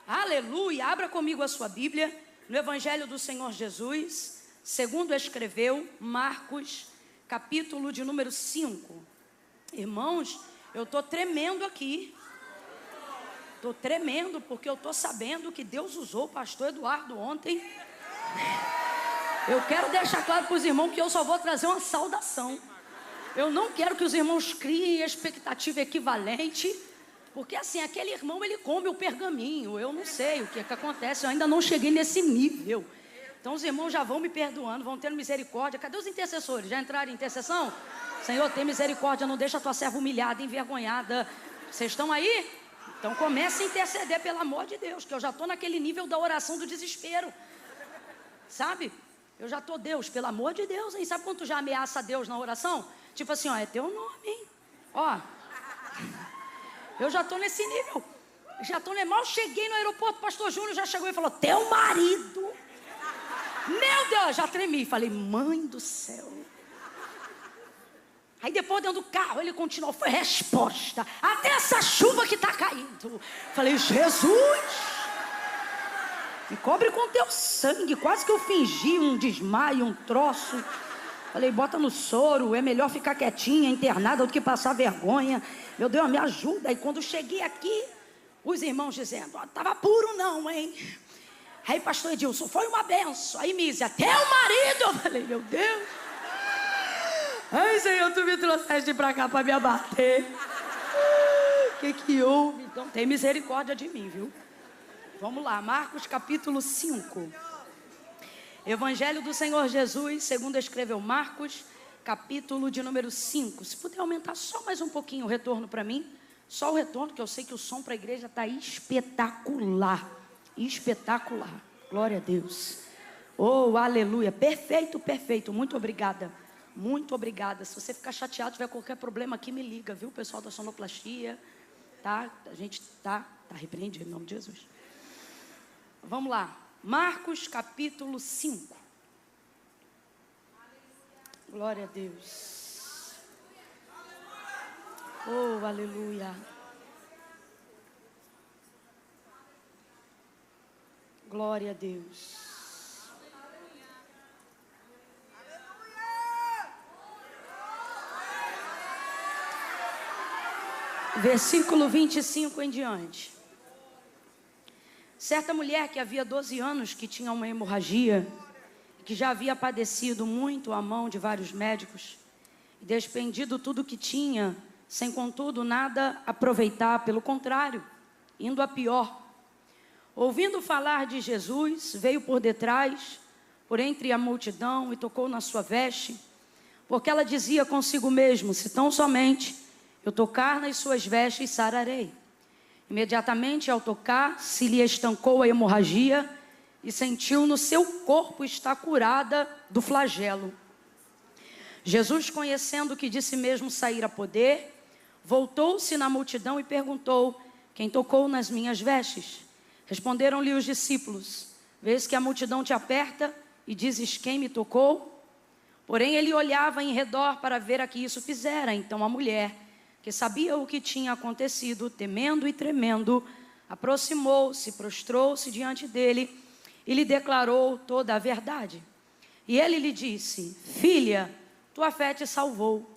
Aleluia! Abra comigo a sua Bíblia no Evangelho do Senhor Jesus, segundo escreveu Marcos, capítulo de número 5. Irmãos, eu estou tremendo aqui. Estou tremendo porque eu estou sabendo que Deus usou o pastor Eduardo ontem. Eu quero deixar claro para os irmãos que eu só vou trazer uma saudação. Eu não quero que os irmãos criem expectativa equivalente, porque assim, aquele irmão ele come o pergaminho. Eu não sei o que acontece, eu ainda não cheguei nesse nível. Então os irmãos já vão me perdoando, vão tendo misericórdia. Cadê os intercessores? Já entraram em intercessão? Senhor, tem misericórdia, não deixa a tua serva humilhada, envergonhada. Vocês estão aí? Então comece a interceder, pelo amor de Deus, que eu já estou naquele nível da oração do desespero. Sabe? Eu já estou, Deus, pelo amor de Deus, hein? Sabe quando tu já ameaça Deus na oração? Tipo assim, ó, é teu nome, hein? Ó, eu já estou nesse nível. Já estou, mal cheguei no aeroporto, o pastor Júnior já chegou e falou, teu marido. Meu Deus, já tremi. Falei, mãe do céu. Aí depois dentro do carro ele continuou, foi resposta. Até essa chuva que está caindo. Falei, Jesus, me cobre com teu sangue. Quase que eu fingi um desmaio, um troço. Falei, bota no soro, é melhor ficar quietinha, internada, do que passar vergonha. Meu Deus, me ajuda. E quando cheguei aqui, os irmãos dizendo, estava puro não, hein? Aí pastor Edilson, foi uma benção. Aí Mísia, até o marido. Eu falei, meu Deus. Ai, Senhor, tu me trouxeste pra cá pra me abater. O que houve? Então tem misericórdia de mim, viu? Vamos lá, Marcos capítulo 5. Evangelho do Senhor Jesus, segundo escreveu Marcos, capítulo de número 5. Se puder aumentar só mais um pouquinho o retorno para mim. Só o retorno, que eu sei que o som para a igreja está espetacular. Espetacular. Glória a Deus. Oh, aleluia. Perfeito, perfeito. Muito obrigada. Muito obrigada. Se você ficar chateado, tiver qualquer problema aqui, me liga, viu? Pessoal da sonoplastia. Tá? A gente tá repreendido em nome de Jesus. Vamos lá. Marcos capítulo 5. Glória a Deus. Oh, aleluia. Glória a Deus. Versículo 25 em diante. Certa mulher que havia 12 anos que tinha uma hemorragia, que já havia padecido muito à mão de vários médicos, e despendido tudo o que tinha, sem contudo nada aproveitar, pelo contrário, indo a pior. Ouvindo falar de Jesus, veio por detrás, por entre a multidão, e tocou na sua veste, porque ela dizia consigo mesmo, se tão somente eu tocar nas suas vestes, sararei. Imediatamente ao tocar, se lhe estancou a hemorragia e sentiu no seu corpo estar curada do flagelo. Jesus, conhecendo que de si mesmo saíra poder, voltou-se na multidão e perguntou, quem tocou nas minhas vestes? Responderam-lhe os discípulos, vês que a multidão te aperta e dizes quem me tocou? Porém ele olhava em redor para ver a que isso fizera. Então a mulher, que sabia o que tinha acontecido, temendo e tremendo, aproximou-se, prostrou-se diante dele e lhe declarou toda a verdade. E ele lhe disse, filha, tua fé te salvou.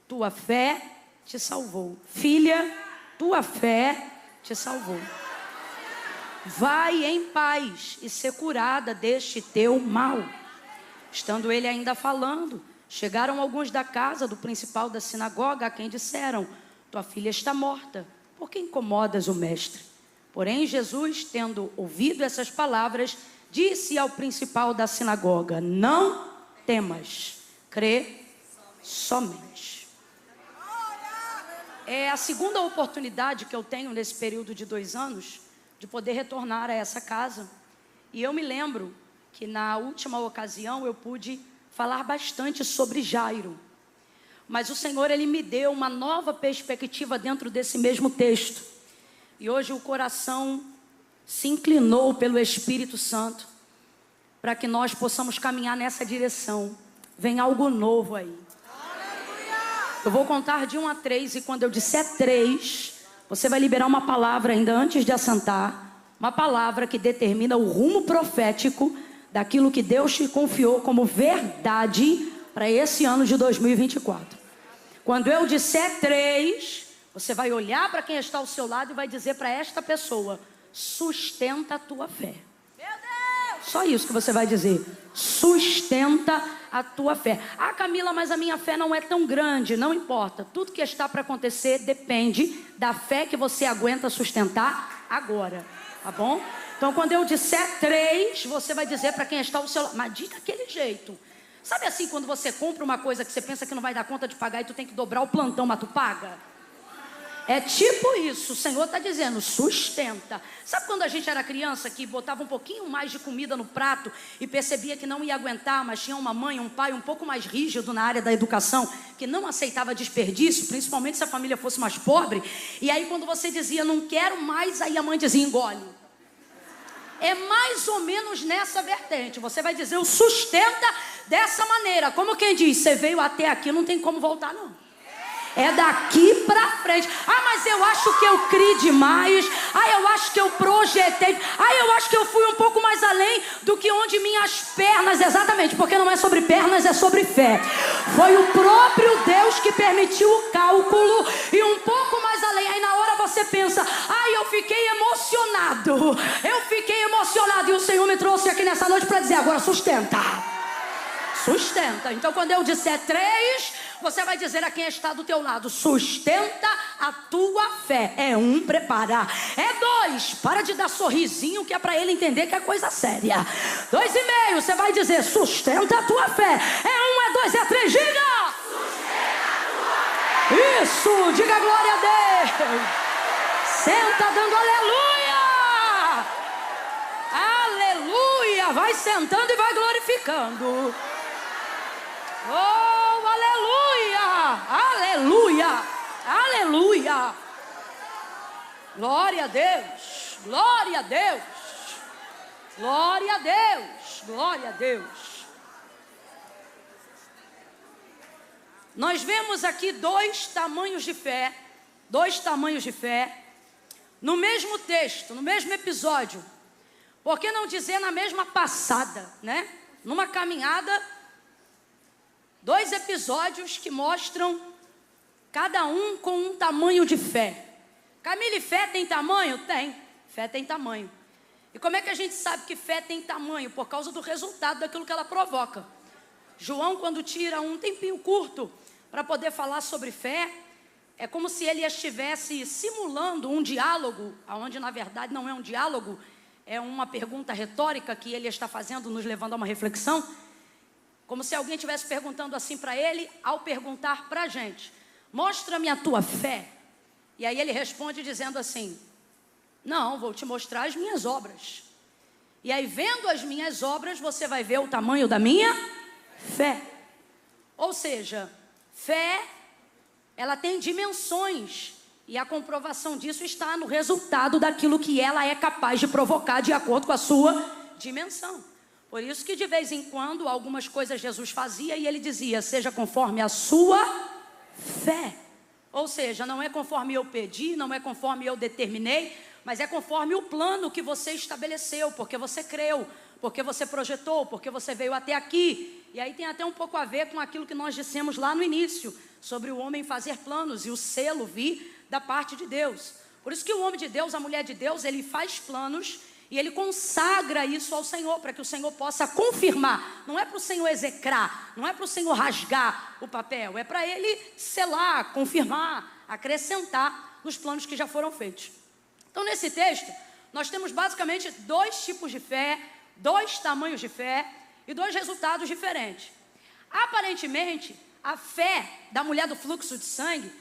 Tua fé te salvou. Filha, tua fé te salvou. Vai em paz e ser curada deste teu mal. Estando ele ainda falando, chegaram alguns da casa do principal da sinagoga, a quem disseram, tua filha está morta, por que incomodas o mestre? Porém Jesus, tendo ouvido essas palavras, disse ao principal da sinagoga, não temas, crê somente. É a segunda oportunidade que eu tenho nesse período de 2 anos, de poder retornar a essa casa. E eu me lembro que na última ocasião eu pude falar bastante sobre Jairo. Mas o Senhor, Ele me deu uma nova perspectiva dentro desse mesmo texto. E hoje o coração se inclinou pelo Espírito Santo para que nós possamos caminhar nessa direção. Vem algo novo aí. Eu vou contar de 1 a 3 e quando eu disser 3, você vai liberar uma palavra ainda antes de assentar. Uma palavra que determina o rumo profético daquilo que Deus te confiou como verdade para esse ano de 2024. Quando eu disser 3, você vai olhar para quem está ao seu lado e vai dizer para esta pessoa: sustenta a tua fé. Meu Deus! Só isso que você vai dizer. Sustenta a tua fé. Ah, Camila, mas a minha fé não é tão grande. Não importa. Tudo que está para acontecer depende da fé que você aguenta sustentar agora. Tá bom? Então, quando eu disser 3, você vai dizer para quem está ao seu lado. Mas diz daquele jeito. Sabe assim, quando você compra uma coisa que você pensa que não vai dar conta de pagar e tu tem que dobrar o plantão, mas tu paga? É tipo isso. O Senhor está dizendo: sustenta. Sabe quando a gente era criança que botava um pouquinho mais de comida no prato e percebia que não ia aguentar, mas tinha uma mãe, um pai um pouco mais rígido na área da educação, que não aceitava desperdício, principalmente se a família fosse mais pobre. E aí quando você dizia não quero mais, aí a mãe dizia engole. É mais ou menos nessa vertente. Você vai dizer o sustenta dessa maneira. Como quem diz, você veio até aqui, não tem como voltar não. É daqui pra frente. Ah, mas eu acho que eu criei demais. Ah, eu acho que eu projetei. Ah, eu acho que eu fui um pouco mais além do que onde minhas pernas. Exatamente, porque não é sobre pernas, é sobre fé. Foi o próprio Deus que permitiu o cálculo e um pouco mais além. Aí na hora você pensa: ai, eu fiquei emocionado. Eu fiquei emocionado. E o Senhor me trouxe aqui nessa noite para dizer: agora sustenta. Sustenta. Então quando eu disser 3, você vai dizer a quem está do teu lado: sustenta a tua fé. É 1, prepara. É 2, para de dar sorrisinho, que é para ele entender que é coisa séria. 2,5, você vai dizer: sustenta a tua fé. É 1, é 2, é 3, diga! Sustenta a tua fé. Isso, diga glória a Deus. Senta dando aleluia. Aleluia. Vai sentando e vai glorificando. Oh, aleluia, aleluia, aleluia. Glória a Deus, glória a Deus, glória a Deus, glória a Deus. Nós vemos aqui 2 tamanhos de fé, 2 tamanhos de fé, no mesmo texto, no mesmo episódio. Por que não dizer na mesma passada, né? Numa caminhada, 2 episódios que mostram cada um com um tamanho de fé. Camille, fé tem tamanho? Tem. Fé tem tamanho. E como é que a gente sabe que fé tem tamanho? Por causa do resultado daquilo que ela provoca. João, quando tira um tempinho curto para poder falar sobre fé, é como se ele estivesse simulando um diálogo, onde na verdade não é um diálogo, é uma pergunta retórica que ele está fazendo, nos levando a uma reflexão. Como se alguém estivesse perguntando assim para ele, ao perguntar para a gente: mostra-me a tua fé. E aí ele responde dizendo assim: não, vou te mostrar as minhas obras. E aí, vendo as minhas obras, você vai ver o tamanho da minha fé. Ou seja, fé, ela tem dimensões. E a comprovação disso está no resultado daquilo que ela é capaz de provocar de acordo com a sua dimensão. Por isso que de vez em quando algumas coisas Jesus fazia e ele dizia: seja conforme a sua fé. Ou seja, não é conforme eu pedi, não é conforme eu determinei, mas é conforme o plano que você estabeleceu, porque você creu, porque você projetou, porque você veio até aqui. E aí tem até um pouco a ver com aquilo que nós dissemos lá no início, sobre o homem fazer planos e o selo vir da parte de Deus. Por isso que o homem de Deus, a mulher de Deus, ele faz planos e ele consagra isso ao Senhor, para que o Senhor possa confirmar. Não é para o Senhor execrar, não é para o Senhor rasgar o papel, é para ele selar, confirmar, acrescentar nos planos que já foram feitos. Então, nesse texto, nós temos basicamente 2 tipos de fé, 2 tamanhos de fé e 2 resultados diferentes. Aparentemente, a fé da mulher do fluxo de sangue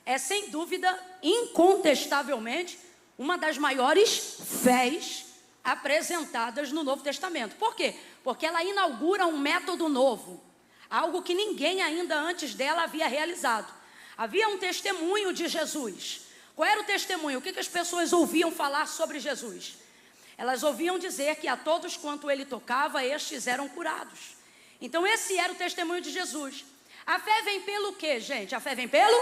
é, sem dúvida, incontestavelmente, uma das maiores fés apresentadas no Novo Testamento. Por quê? Porque ela inaugura um método novo, algo que ninguém ainda antes dela havia realizado. Havia um testemunho de Jesus. Qual era o testemunho? O que as pessoas ouviam falar sobre Jesus? Elas ouviam dizer que a todos quanto ele tocava, estes eram curados. Então esse era o testemunho de Jesus. A fé vem pelo quê, gente? A fé vem pelo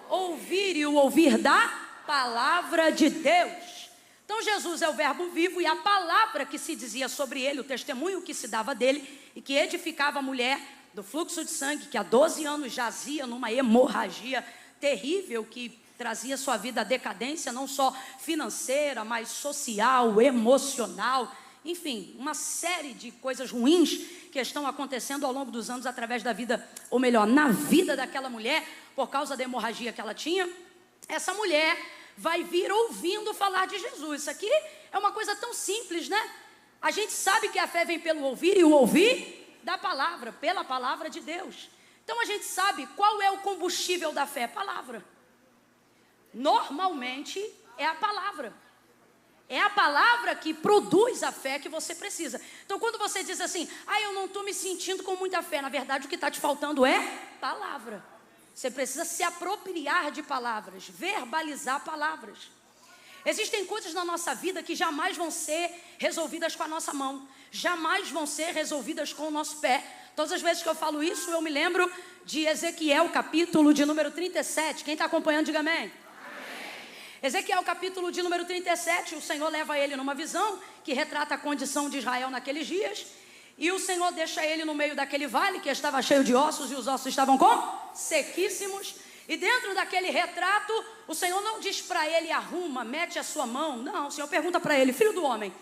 ouvir, e o ouvir da palavra de Deus. Então Jesus é o verbo vivo e a palavra que se dizia sobre ele, o testemunho que se dava dele e que edificava a mulher do fluxo de sangue, que há 12 anos jazia numa hemorragia terrível que trazia sua vida à decadência, não só financeira, mas social, emocional, enfim, uma série de coisas ruins que estão acontecendo ao longo dos anos através da vida, ou melhor, na vida daquela mulher, por causa da hemorragia que ela tinha. Essa mulher vai vir ouvindo falar de Jesus. Isso aqui é uma coisa tão simples, né? A gente sabe que a fé vem pelo ouvir e o ouvir da palavra, pela palavra de Deus. Então a gente sabe qual é o combustível da fé, palavra. Normalmente é a palavra. É a palavra que produz a fé que você precisa. Então quando você diz assim, eu não estou me sentindo com muita fé, na verdade o que está te faltando é palavra. Você precisa se apropriar de palavras, verbalizar palavras. Existem coisas na nossa vida que jamais vão ser resolvidas com a nossa mão, jamais vão ser resolvidas com o nosso pé. Todas as vezes que eu falo isso, eu me lembro de Ezequiel, capítulo de número 37. Quem está acompanhando, diga amém. Ezequiel, capítulo de número 37, o Senhor leva ele numa visão que retrata a condição de Israel naqueles dias. E o Senhor deixa ele no meio daquele vale que estava cheio de ossos e os ossos estavam como? Sequíssimos. E dentro daquele retrato, o Senhor não diz para ele, arruma, mete a sua mão. Não, o Senhor pergunta para ele, filho do homem,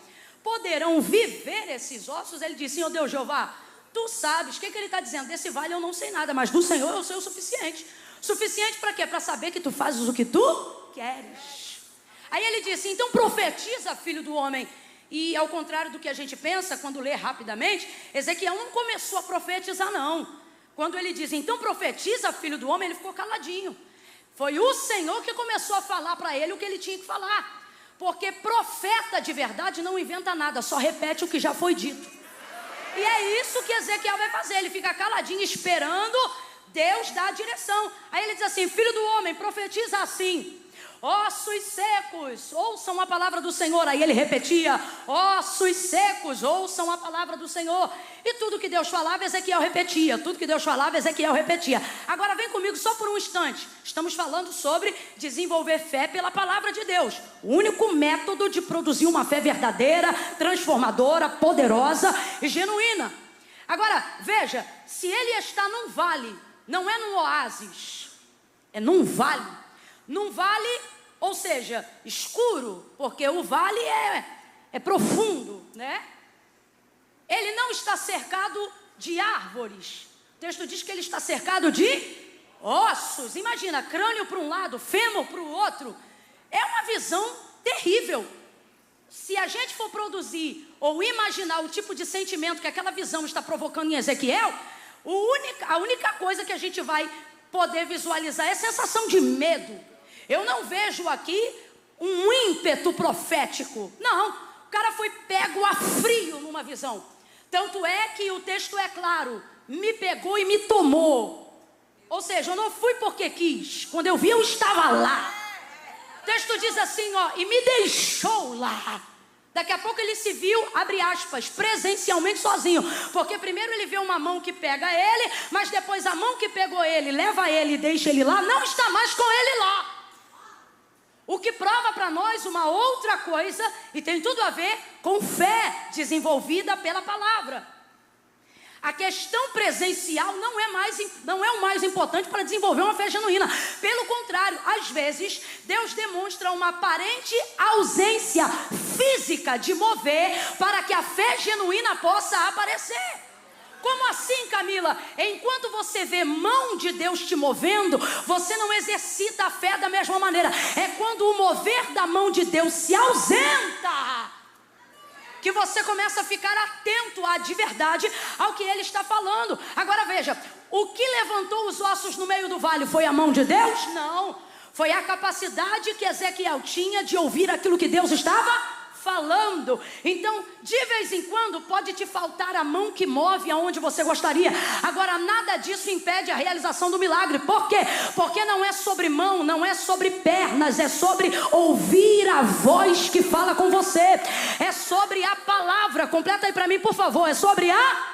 poderão viver esses ossos? Ele diz, Senhor Deus Jeová, tu sabes. O que ele está dizendo? Desse vale eu não sei nada, mas do Senhor eu sei o suficiente. Suficiente para quê? Para saber que tu fazes o que tu queres. Aí ele disse, então profetiza, filho do homem. E ao contrário do que a gente pensa, quando lê rapidamente, Ezequiel não começou a profetizar não. Quando ele diz, então profetiza, filho do homem, ele ficou caladinho. Foi o Senhor que começou a falar para ele o que ele tinha que falar. Porque profeta de verdade não inventa nada, só repete o que já foi dito. E é isso que Ezequiel vai fazer, ele fica caladinho esperando Deus dar a direção. Aí ele diz assim, filho do homem, profetiza assim, ossos secos, ouçam a palavra do Senhor. Aí ele repetia, ossos secos, ouçam a palavra do Senhor. E tudo que Deus falava, Ezequiel repetia. Tudo que Deus falava, Ezequiel repetia. Agora vem comigo só por um instante. Estamos falando sobre desenvolver fé pela palavra de Deus. O único método de produzir uma fé verdadeira, transformadora, poderosa e genuína. Agora, veja, se ele está num vale, não é num oásis, é num vale. Num vale, ou seja, escuro, porque o vale é profundo, né? Ele não está cercado de árvores. O texto diz que ele está cercado de ossos. Imagina, crânio para um lado, fêmur para o outro. É uma visão terrível. Se a gente for produzir ou imaginar o tipo de sentimento que aquela visão está provocando em Ezequiel, a única coisa que a gente vai poder visualizar é a sensação de medo. Eu não vejo aqui um ímpeto profético. Não, o cara foi pego a frio numa visão. Tanto é que o texto é claro, me pegou e me tomou. Ou seja, eu não fui porque quis. Quando eu vi, eu estava lá. O texto diz assim, e me deixou lá. Daqui a pouco ele se viu, abre aspas, presencialmente sozinho. Porque primeiro ele vê uma mão que pega ele, mas depois a mão que pegou ele, leva ele e deixa ele lá, não está mais com ele lá. O que prova para nós uma outra coisa, e tem tudo a ver com fé desenvolvida pela palavra. A questão presencial não é o mais importante para desenvolver uma fé genuína. Pelo contrário, às vezes, Deus demonstra uma aparente ausência física de mover para que a fé genuína possa aparecer. Como assim, Camila? Enquanto você vê mão de Deus te movendo, você não exercita a fé da mesma maneira. É quando o mover da mão de Deus se ausenta que você começa a ficar atento de verdade ao que Ele está falando. Agora veja, o que levantou os ossos no meio do vale foi a mão de Deus? Não, foi a capacidade que Ezequiel tinha de ouvir aquilo que Deus estava falando. Então, de vez em quando pode te faltar a mão que move aonde você gostaria. Agora, nada disso impede a realização do milagre. Por quê? Porque não é sobre mão, não é sobre pernas, é sobre ouvir a voz que fala com você. É sobre a palavra. Completa aí para mim, por favor. É sobre a...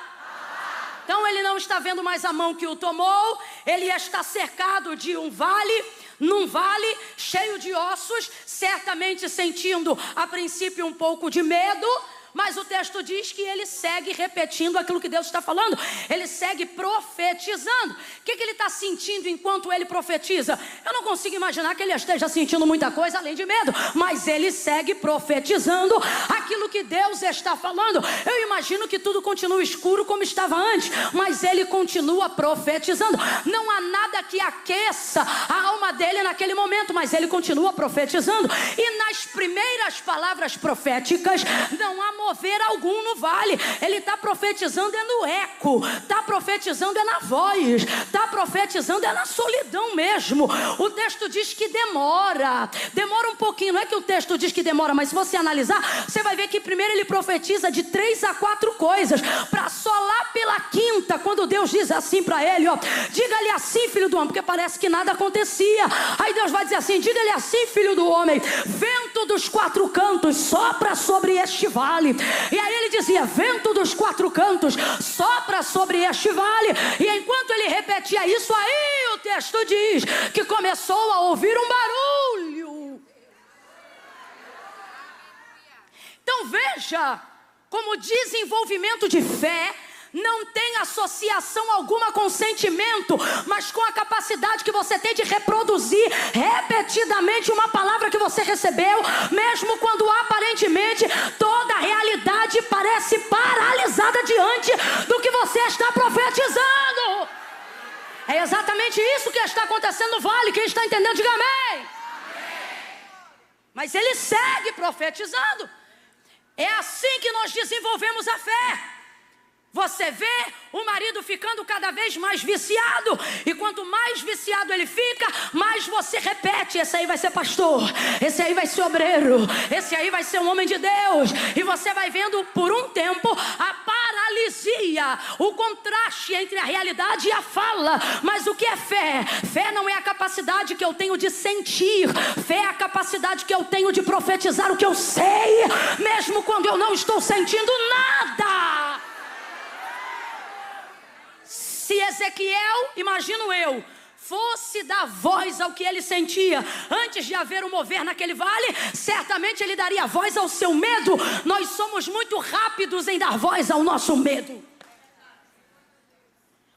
Então ele não está vendo mais a mão que o tomou, ele está cercado de um vale. num vale cheio de ossos, certamente sentindo a princípio um pouco de medo, mas o texto diz que ele segue repetindo aquilo que Deus está falando. Ele segue profetizando. O que ele está sentindo enquanto ele profetiza? Eu não consigo imaginar que ele esteja sentindo muita coisa além de medo, mas ele segue profetizando aquilo que Deus está falando. Eu imagino que tudo continua escuro como estava antes, mas ele continua profetizando. Não há nada que aqueça a alma dele naquele momento, mas ele continua profetizando. E nas primeiras palavras proféticas não há mover algum no vale. Ele está profetizando é no eco, está profetizando é na voz, está profetizando é na solidão mesmo. O texto diz que demora um pouquinho. Não é que o texto diz que demora, mas se você analisar, você vai ver que primeiro ele profetiza de 3 a 4 coisas, para só lá pela quinta, quando Deus diz assim para ele, ó, diga-lhe assim, filho do homem, porque parece que nada acontecia. Aí Deus vai dizer assim, diga-lhe assim, filho do homem, vento dos 4 cantos sopra sobre este vale. E aí ele dizia, vento dos 4 cantos sopra sobre este vale. E enquanto ele repetia isso, aí o texto diz que começou a ouvir um barulho. Então veja como desenvolvimento de fé não tem associação alguma com sentimento, mas com a capacidade que você tem de reproduzir repetidamente uma palavra que você recebeu, mesmo quando aparentemente toda a realidade parece paralisada diante do que você está profetizando. É exatamente isso que está acontecendo no vale. Quem está entendendo, diga amém. Mas ele segue profetizando. É assim que nós desenvolvemos a fé. Você vê o marido ficando cada vez mais viciado, e quanto mais viciado ele fica, mais você repete, esse aí vai ser pastor, esse aí vai ser obreiro, esse aí vai ser um homem de Deus. E você vai vendo por um tempo a paralisia, o contraste entre a realidade e a fala. Mas o que é fé? Fé não é a capacidade que eu tenho de sentir, fé é a capacidade que eu tenho de profetizar o que eu sei, mesmo quando eu não estou sentindo nada. Se Ezequiel, imagino eu, fosse dar voz ao que ele sentia antes de haver um mover naquele vale, certamente ele daria voz ao seu medo. Nós somos muito rápidos em dar voz ao nosso medo,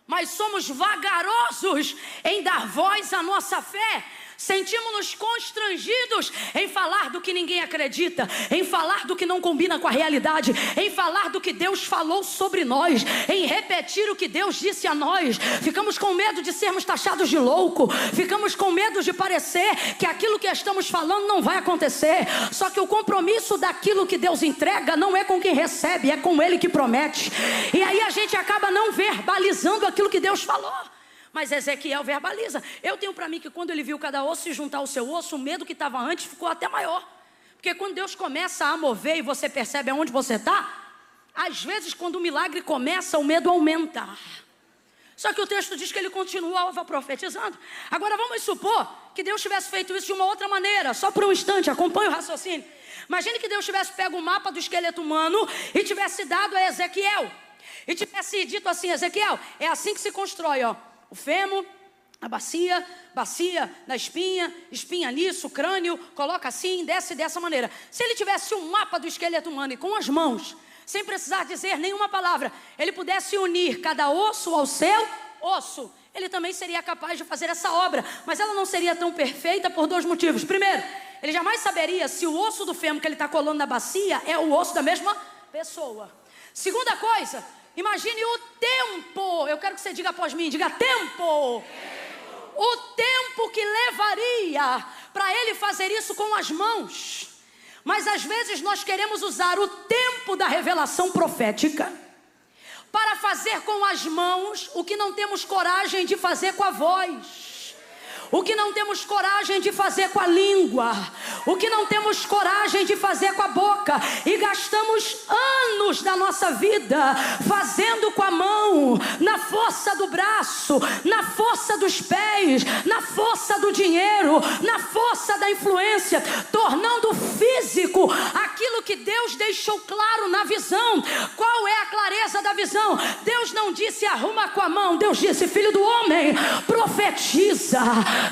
mas somos vagarosos em dar voz à nossa fé. Sentimos-nos constrangidos em falar do que ninguém acredita, em falar do que não combina com a realidade, em falar do que Deus falou sobre nós, em repetir o que Deus disse a nós. Ficamos com medo de sermos taxados de louco, ficamos com medo de parecer que aquilo que estamos falando não vai acontecer. Só que o compromisso daquilo que Deus entrega não é com quem recebe, é com Ele que promete. E aí a gente acaba não verbalizando aquilo que Deus falou. Mas Ezequiel verbaliza. Eu tenho para mim que quando ele viu cada osso se juntar ao seu osso, o medo que estava antes ficou até maior. Porque quando Deus começa a mover e você percebe aonde você está, às vezes quando o milagre começa, o medo aumenta. Só que o texto diz que ele continuava profetizando. Agora vamos supor que Deus tivesse feito isso de uma outra maneira. Só por um instante, acompanhe o raciocínio. Imagine que Deus tivesse pego o mapa do esqueleto humano e tivesse dado a Ezequiel. E tivesse dito assim, Ezequiel, é assim que se constrói, ó. O fêmur, a bacia na espinha, espinha nisso, crânio, coloca assim, desce dessa maneira. Se ele tivesse um mapa do esqueleto humano e com as mãos, sem precisar dizer nenhuma palavra, ele pudesse unir cada osso ao seu osso, ele também seria capaz de fazer essa obra. Mas ela não seria tão perfeita por 2 motivos. Primeiro, ele jamais saberia se o osso do fêmur que ele está colando na bacia é o osso da mesma pessoa. Segunda coisa, imagine o tempo. Eu quero que você diga após mim, diga tempo. O tempo que levaria para ele fazer isso com as mãos. Mas às vezes nós queremos usar o tempo da revelação profética para fazer com as mãos o que não temos coragem de fazer com a voz, o que não temos coragem de fazer com a língua, o que não temos coragem de fazer com a boca. E gastamos anos da nossa vida fazendo com a mão, na força do braço, na força dos pés, na força do dinheiro, na força da influência, tornando físico aquilo que Deus deixou claro na visão. Qual é a clareza da visão? Deus não disse arruma com a mão, Deus disse filho do homem, profetiza.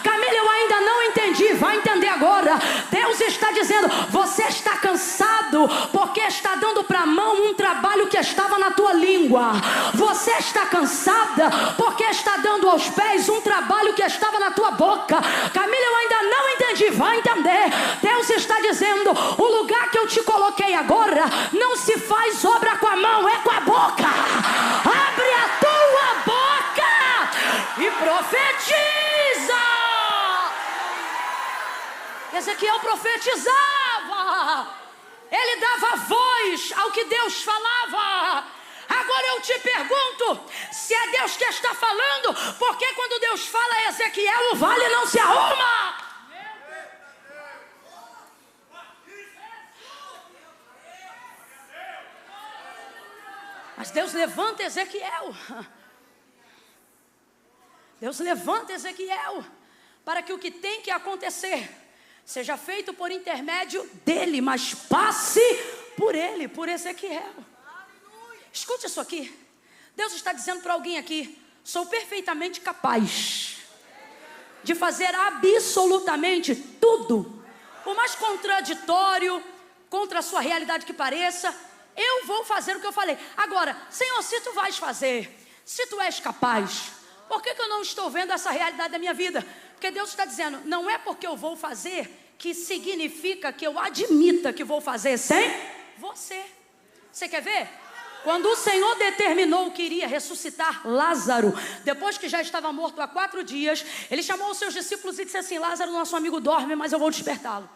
Camila, eu ainda não entendi. Vai entender agora. Deus está dizendo: você está cansado porque está dando para a mão um trabalho que estava na tua língua. Você está cansada porque está dando aos pés um trabalho que estava na tua boca. Camila, eu ainda não entendi. Vai entender. Deus está dizendo: o lugar que eu te coloquei agora não se faz obra com a mão, é com a boca. Abre a tua boca e profetiza. Ezequiel profetizava. Ele dava voz ao que Deus falava. Agora eu te pergunto, se é Deus que está falando, por que quando Deus fala a Ezequiel, o vale não se arruma? Mas Deus levanta Ezequiel. Deus levanta Ezequiel para que o que tem que acontecer seja feito por intermédio dele, mas passe por ele, por Ezequiel. Escute isso aqui. Deus está dizendo para alguém aqui: sou perfeitamente capaz de fazer absolutamente tudo. Por mais contraditório, contra a sua realidade que pareça, eu vou fazer o que eu falei. Agora, Senhor, se tu vais fazer, se tu és capaz, por que eu não estou vendo essa realidade da minha vida? Porque Deus está dizendo: não é porque eu vou fazer que significa que eu admita que vou fazer sem você. Você quer ver? Quando o Senhor determinou que iria ressuscitar Lázaro, depois que já estava morto há 4 dias, Ele chamou os seus discípulos e disse assim: Lázaro, nosso amigo, dorme, mas eu vou despertá-lo.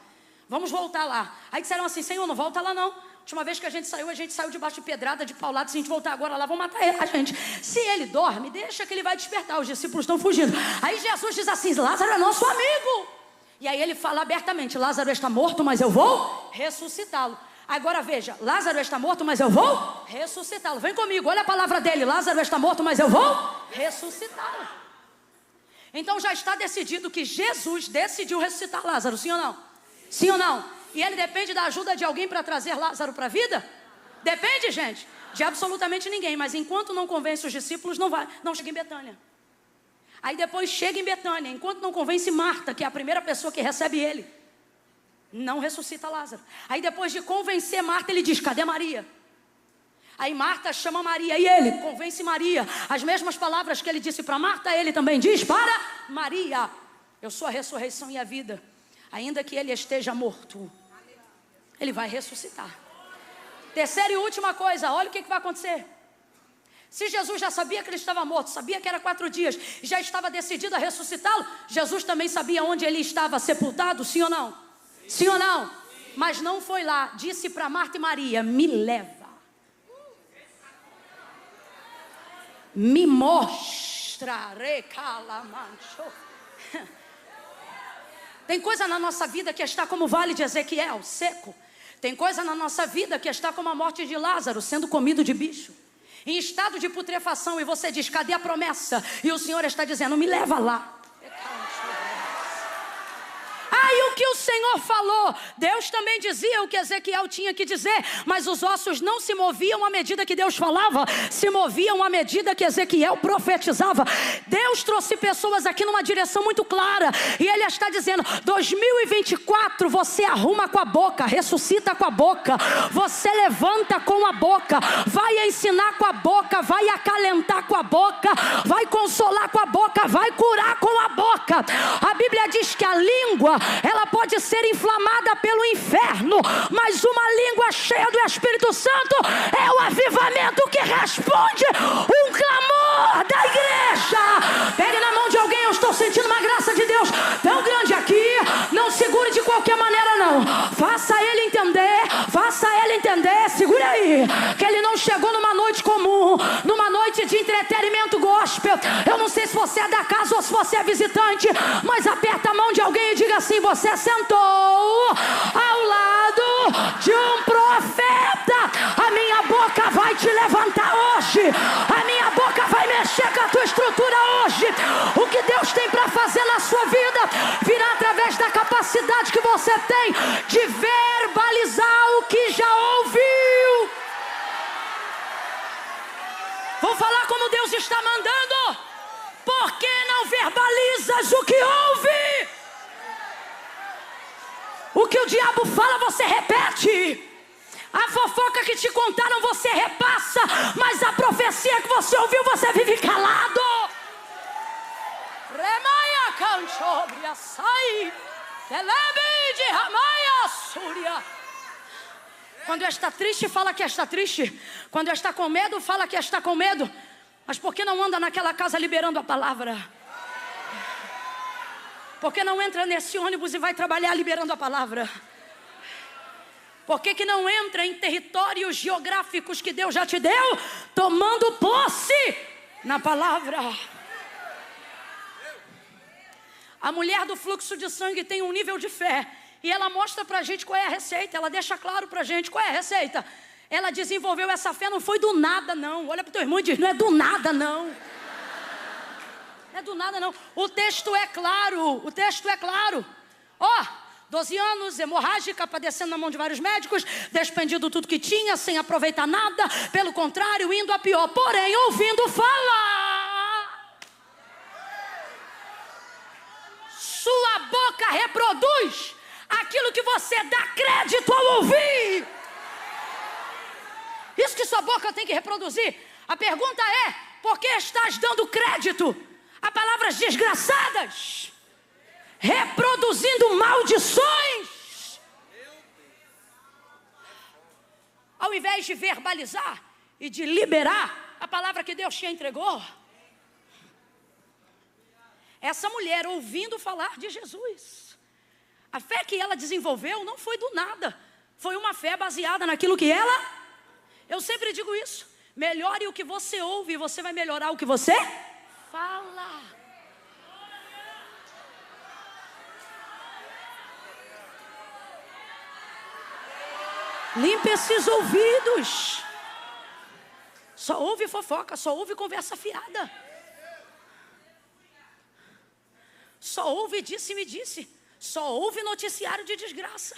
Vamos voltar lá. Aí disseram assim: Senhor, não volta lá não. Última vez que a gente saiu debaixo de pedrada, de paulada. Se a gente voltar agora lá, vão matar a gente. Se ele dorme, deixa que ele vai despertar. Os discípulos estão fugindo. Aí Jesus diz assim: Lázaro é nosso amigo. E aí ele fala abertamente: Lázaro está morto, mas eu vou ressuscitá-lo. Agora veja: Lázaro está morto, mas eu vou ressuscitá-lo. Vem comigo, olha a palavra dele: Lázaro está morto, mas eu vou ressuscitá-lo. Então já está decidido que Jesus decidiu ressuscitar Lázaro, sim ou não? Sim ou não? E ele depende da ajuda de alguém para trazer Lázaro para a vida? Depende, gente, de absolutamente ninguém. Mas enquanto não convence os discípulos, não chega em Betânia. Aí depois chega em Betânia. Enquanto não convence Marta, que é a primeira pessoa que recebe ele, não ressuscita Lázaro. Aí depois de convencer Marta, ele diz: cadê Maria? Aí Marta chama Maria e ele convence Maria. As mesmas palavras que ele disse para Marta, ele também diz para Maria: eu sou a ressurreição e a vida. Ainda que ele esteja morto, ele vai ressuscitar. Terceira e última coisa, olha o que vai acontecer. Se Jesus já sabia que ele estava morto, sabia que era 4 dias, já estava decidido a ressuscitá-lo, Jesus também sabia onde ele estava sepultado, sim ou não? Sim ou não? Mas não foi lá, disse para Marta e Maria: me leva, me mostra, recalamancho. Tem coisa na nossa vida que está como o vale de Ezequiel, seco. Tem coisa na nossa vida que está como a morte de Lázaro, sendo comido de bicho, em estado de putrefação. E você diz: cadê a promessa? E o Senhor está dizendo: me leva lá. Aí o que o Senhor falou, Deus também dizia o que Ezequiel tinha que dizer, mas os ossos não se moviam à medida que Deus falava, se moviam à medida que Ezequiel profetizava. Deus trouxe pessoas aqui numa direção muito clara, e Ele está dizendo: 2024 você arruma com a boca, ressuscita com a boca, você levanta com a boca, vai ensinar com a boca, vai acalentar com a boca, vai consolar com a boca, vai curar com a boca. A Bíblia diz que a língua, ela pode ser inflamada pelo inferno, mas uma língua cheia do Espírito Santo é o avivamento que responde um clamor da igreja. Pegue na mão de alguém: eu estou sentindo uma graça de Deus tão grande aqui. Não segure de qualquer maneira não, faça ele entender, segure aí, que ele não chegou numa noite comum, numa noite de entretenimento gospel. Eu não sei se você é da casa ou se você é visitante, mas aperta a mão de alguém e diga assim: você sentou ao lado de um profeta. A minha boca vai te levantar hoje, a minha boca vai mexer com a tua estrutura hoje. O que Deus tem para fazer na sua vida virá através da capacidade que você tem de verbalizar o que já ouviu. Vou falar como Deus está mandando. Por que não verbalizas o que ouve? O que o diabo fala, você repete. A fofoca que te contaram, você repassa. Mas a profecia que você ouviu, você vive calado. Remaia canchobria sai. Telebe de ramaia súria. Quando está triste, fala que está triste. Quando está com medo, fala que está com medo. Mas por que não anda naquela casa liberando a palavra? Por que não entra nesse ônibus e vai trabalhar liberando a palavra? Por que não entra em territórios geográficos que Deus já te deu, tomando posse na palavra? A mulher do fluxo de sangue tem um nível de fé. E ela mostra pra gente qual é a receita. Ela deixa claro pra gente qual é a receita. Ela desenvolveu essa fé, não foi do nada não. Olha pro teu irmão e diz, não é do nada não. Não é do nada não. O texto é claro. O texto é claro. Ó, 12 anos, hemorrágica, padecendo na mão de vários médicos, despendido tudo que tinha, sem aproveitar nada. Pelo contrário, indo a pior. Porém, ouvindo falar, sua boca reproduz aquilo que você dá crédito ao ouvir. Isso que sua boca tem que reproduzir. A pergunta é, por que estás dando crédito a palavras desgraçadas? Reproduzindo maldições. Ao invés de verbalizar e de liberar a palavra que Deus te entregou. Essa mulher ouvindo falar de Jesus, a fé que ela desenvolveu não foi do nada. Foi uma fé baseada naquilo que ela... Eu sempre digo isso. Melhore o que você ouve e você vai melhorar o que você fala. Limpe esses ouvidos. Só ouve fofoca, só ouve conversa fiada. Só ouve disse-me disse. Só ouve noticiário de desgraça.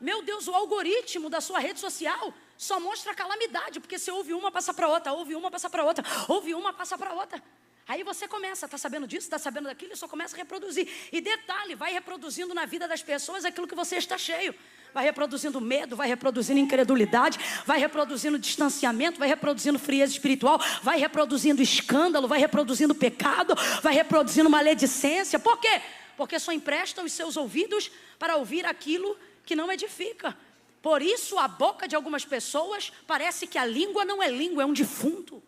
Meu Deus, o algoritmo da sua rede social só mostra calamidade, porque você ouve uma, passa para outra, ouve uma, passa para outra, ouve uma, passa para outra. Aí você começa, está sabendo disso, está sabendo daquilo, e só começa a reproduzir. E detalhe, vai reproduzindo na vida das pessoas aquilo que você está cheio. Vai reproduzindo medo, vai reproduzindo incredulidade, vai reproduzindo distanciamento, vai reproduzindo frieza espiritual, vai reproduzindo escândalo, vai reproduzindo pecado, vai reproduzindo maledicência. Por quê? Porque só empresta os seus ouvidos para ouvir aquilo que não edifica. Por isso a boca de algumas pessoas parece que a língua não é língua, é um defunto.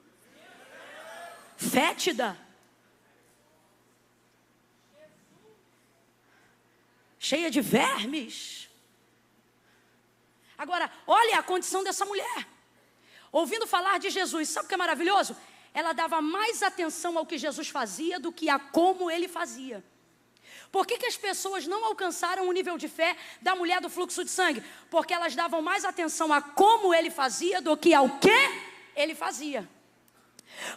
Fétida. Cheia de vermes. Agora, olha a condição dessa mulher. Ouvindo falar de Jesus, sabe o que é maravilhoso? Ela dava mais atenção ao que Jesus fazia do que a como ele fazia. Por que as pessoas não alcançaram o nível de fé da mulher do fluxo de sangue? Porque elas davam mais atenção a como ele fazia do que ao que ele fazia.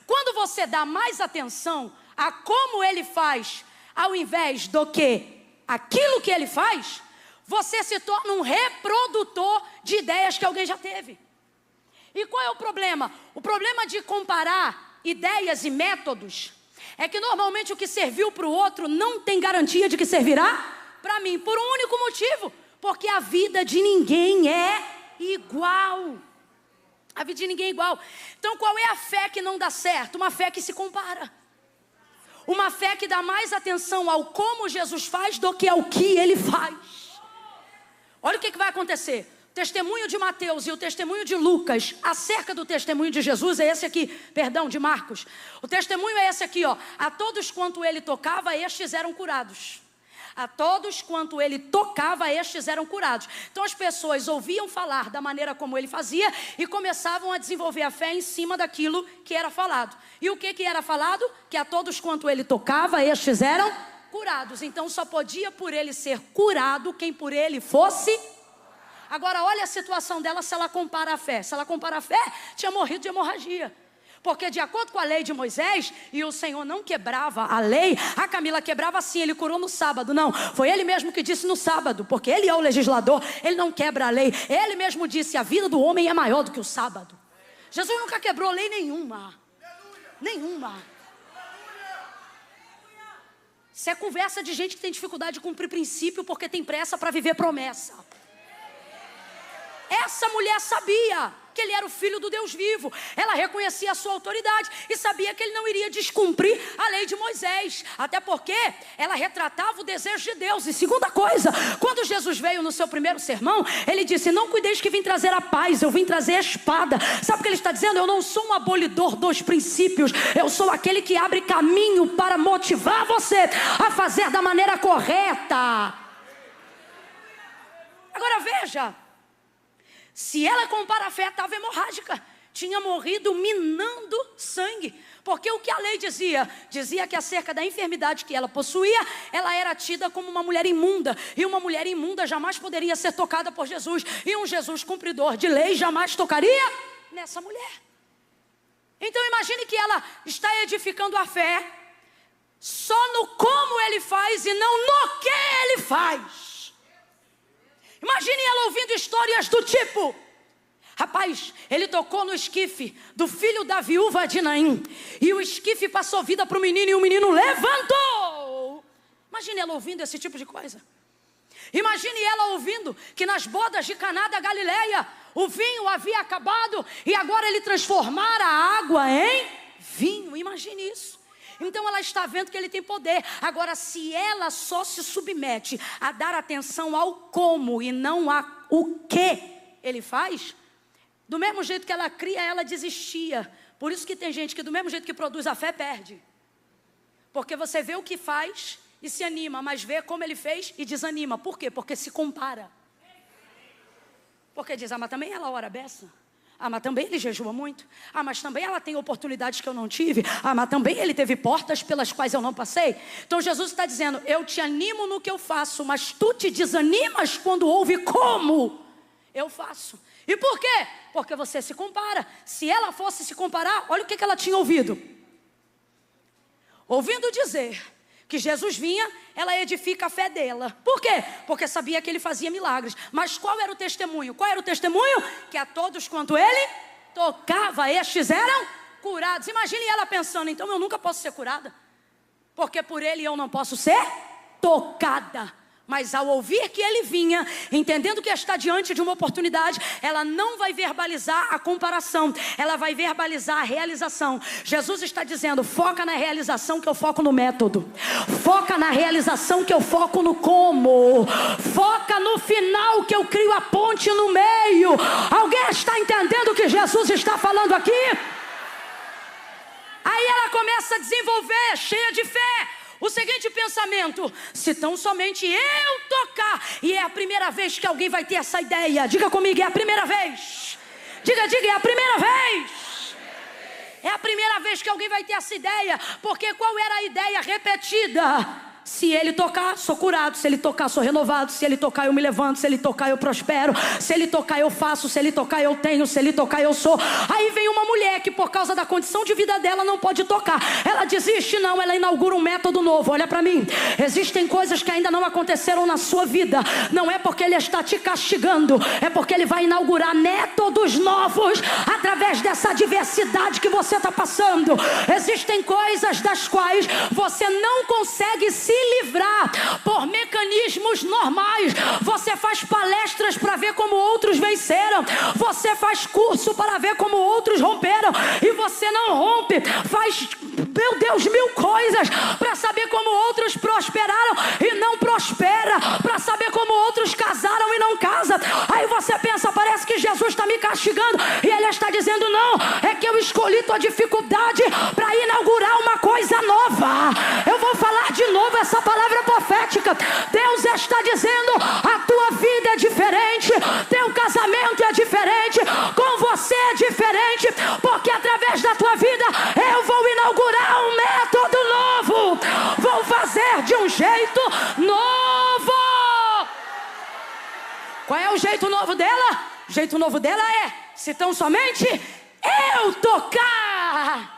Quando você dá mais atenção a como ele faz, ao invés do que aquilo que ele faz, você se torna um reprodutor de ideias que alguém já teve. E qual é o problema? O problema de comparar ideias e métodos é que normalmente o que serviu para o outro não tem garantia de que servirá para mim, por um único motivo, porque a vida de ninguém é igual. A vida de ninguém é igual. Então qual é a fé que não dá certo? Uma fé que se compara. Uma fé que dá mais atenção ao como Jesus faz do que ao que ele faz. Olha o que vai acontecer. O testemunho de Mateus e o testemunho de Lucas acerca do testemunho de Jesus é esse aqui, perdão, de Marcos. O testemunho é esse aqui, ó. A todos quanto ele tocava, estes eram curados. A todos quanto ele tocava, estes eram curados. Então as pessoas ouviam falar da maneira como ele fazia e começavam a desenvolver a fé em cima daquilo que era falado. E o que era falado? Que a todos quanto ele tocava, estes eram curados. Então só podia por ele ser curado quem por ele fosse. Agora olha a situação dela se ela compara a fé. Se ela compara a fé, tinha morrido de hemorragia. Porque de acordo com a lei de Moisés, e o Senhor não quebrava a lei, a Camila quebrava sim, ele curou no sábado. Não, foi ele mesmo que disse no sábado, porque ele é o legislador, ele não quebra a lei. Ele mesmo disse, a vida do homem é maior do que o sábado. Jesus nunca quebrou lei nenhuma. Nenhuma. Isso é conversa de gente que tem dificuldade de cumprir princípio porque tem pressa para viver promessa. Essa mulher sabia que ele era o filho do Deus vivo. Ela reconhecia a sua autoridade e sabia que ele não iria descumprir a lei de Moisés. Até porque ela retratava o desejo de Deus. E segunda coisa, quando Jesus veio no seu primeiro sermão, ele disse: não cuideis que vim trazer a paz, eu vim trazer a espada. Sabe o que ele está dizendo? Eu não sou um abolidor dos princípios, eu sou aquele que abre caminho para motivar você a fazer da maneira correta. Agora veja, se ela compara a fé, estava hemorrágica, tinha morrido minando sangue. Porque o que a lei dizia? Dizia que acerca da enfermidade que ela possuía, ela era tida como uma mulher imunda. E uma mulher imunda jamais poderia ser tocada por Jesus. E um Jesus cumpridor de lei jamais tocaria nessa mulher. Então imagine que ela está edificando a fé só no como ele faz e não no que ele faz. Imagine ela ouvindo histórias do tipo: rapaz, ele tocou no esquife do filho da viúva de Naim, e o esquife passou vida para o menino, e o menino levantou. Imagine ela ouvindo esse tipo de coisa. Imagine ela ouvindo que nas bodas de Caná da Galileia o vinho havia acabado e agora ele transformara a água em vinho. Imagine isso. Então ela está vendo que ele tem poder. Agora, se ela só se submete a dar atenção ao como e não ao que ele faz, do mesmo jeito que ela cria, ela desistia. Por isso que tem gente que do mesmo jeito que produz a fé, perde. Porque você vê o que faz e se anima, mas vê como ele fez e desanima. Por quê? Porque se compara. Porque diz: mas também ela ora a beça. Mas também ele jejua muito. Mas também ela tem oportunidades que eu não tive. Mas também ele teve portas pelas quais eu não passei. Então Jesus está dizendo: eu te animo no que eu faço, mas tu te desanimas quando ouve como eu faço. E por quê? Porque você se compara. Se ela fosse se comparar, olha o que ela tinha ouvido. Ouvindo dizer que Jesus vinha, ela edifica a fé dela. Por quê? Porque sabia que ele fazia milagres. Mas qual era o testemunho? Qual era o testemunho? Que a todos quanto ele tocava, estes eram curados. Imagine ela pensando: então eu nunca posso ser curada, porque por ele eu não posso ser tocada. Mas ao ouvir que ele vinha, entendendo que está diante de uma oportunidade, ela não vai verbalizar a comparação, ela vai verbalizar a realização. Jesus está dizendo: foca na realização que eu foco no método. Foca na realização que eu foco no como. Foca no final que eu crio a ponte no meio. Alguém está entendendo o que Jesus está falando aqui? Aí ela começa a desenvolver, cheia de fé, o seguinte pensamento: se tão somente eu tocar. E é a primeira vez que alguém vai ter essa ideia. Diga comigo: é a primeira vez. Diga, é a primeira vez. É a primeira vez que alguém vai ter essa ideia. Porque qual era a ideia repetida? Se ele tocar, sou curado. Se ele tocar, sou renovado. Se ele tocar, eu me levanto. Se ele tocar, eu prospero. Se ele tocar, eu faço. Se ele tocar, eu tenho. Se ele tocar, eu sou. Aí vem uma mulher que por causa da condição de vida dela não pode tocar. Ela desiste? Não, ela inaugura um método novo. Olha para mim, existem coisas que ainda não aconteceram na sua vida. Não é porque ele está te castigando, é porque ele vai inaugurar métodos novos através dessa adversidade que você está passando. Existem coisas das quais você não consegue se livrar por mecanismos normais. Você faz palestras para ver como outros venceram. Você faz curso para ver como outros romperam. E você não rompe. Faz, meu Deus, 1000 coisas para saber como outros prosperaram e não prospera. Para saber como outros casaram e não casam. Aí você pensa: parece que Jesus está me castigando. E ele está dizendo: não, é que eu escolhi tua dificuldade para inaugurar uma coisa nova. Eu vou falar de novo essa palavra profética. Deus está dizendo: a tua vida é diferente, teu casamento é diferente, com você é diferente, porque através da tua vida eu vou inaugurar um método novo. Vou fazer de um jeito novo. Qual é o jeito novo dela? O jeito novo dela é: se tão somente eu tocar.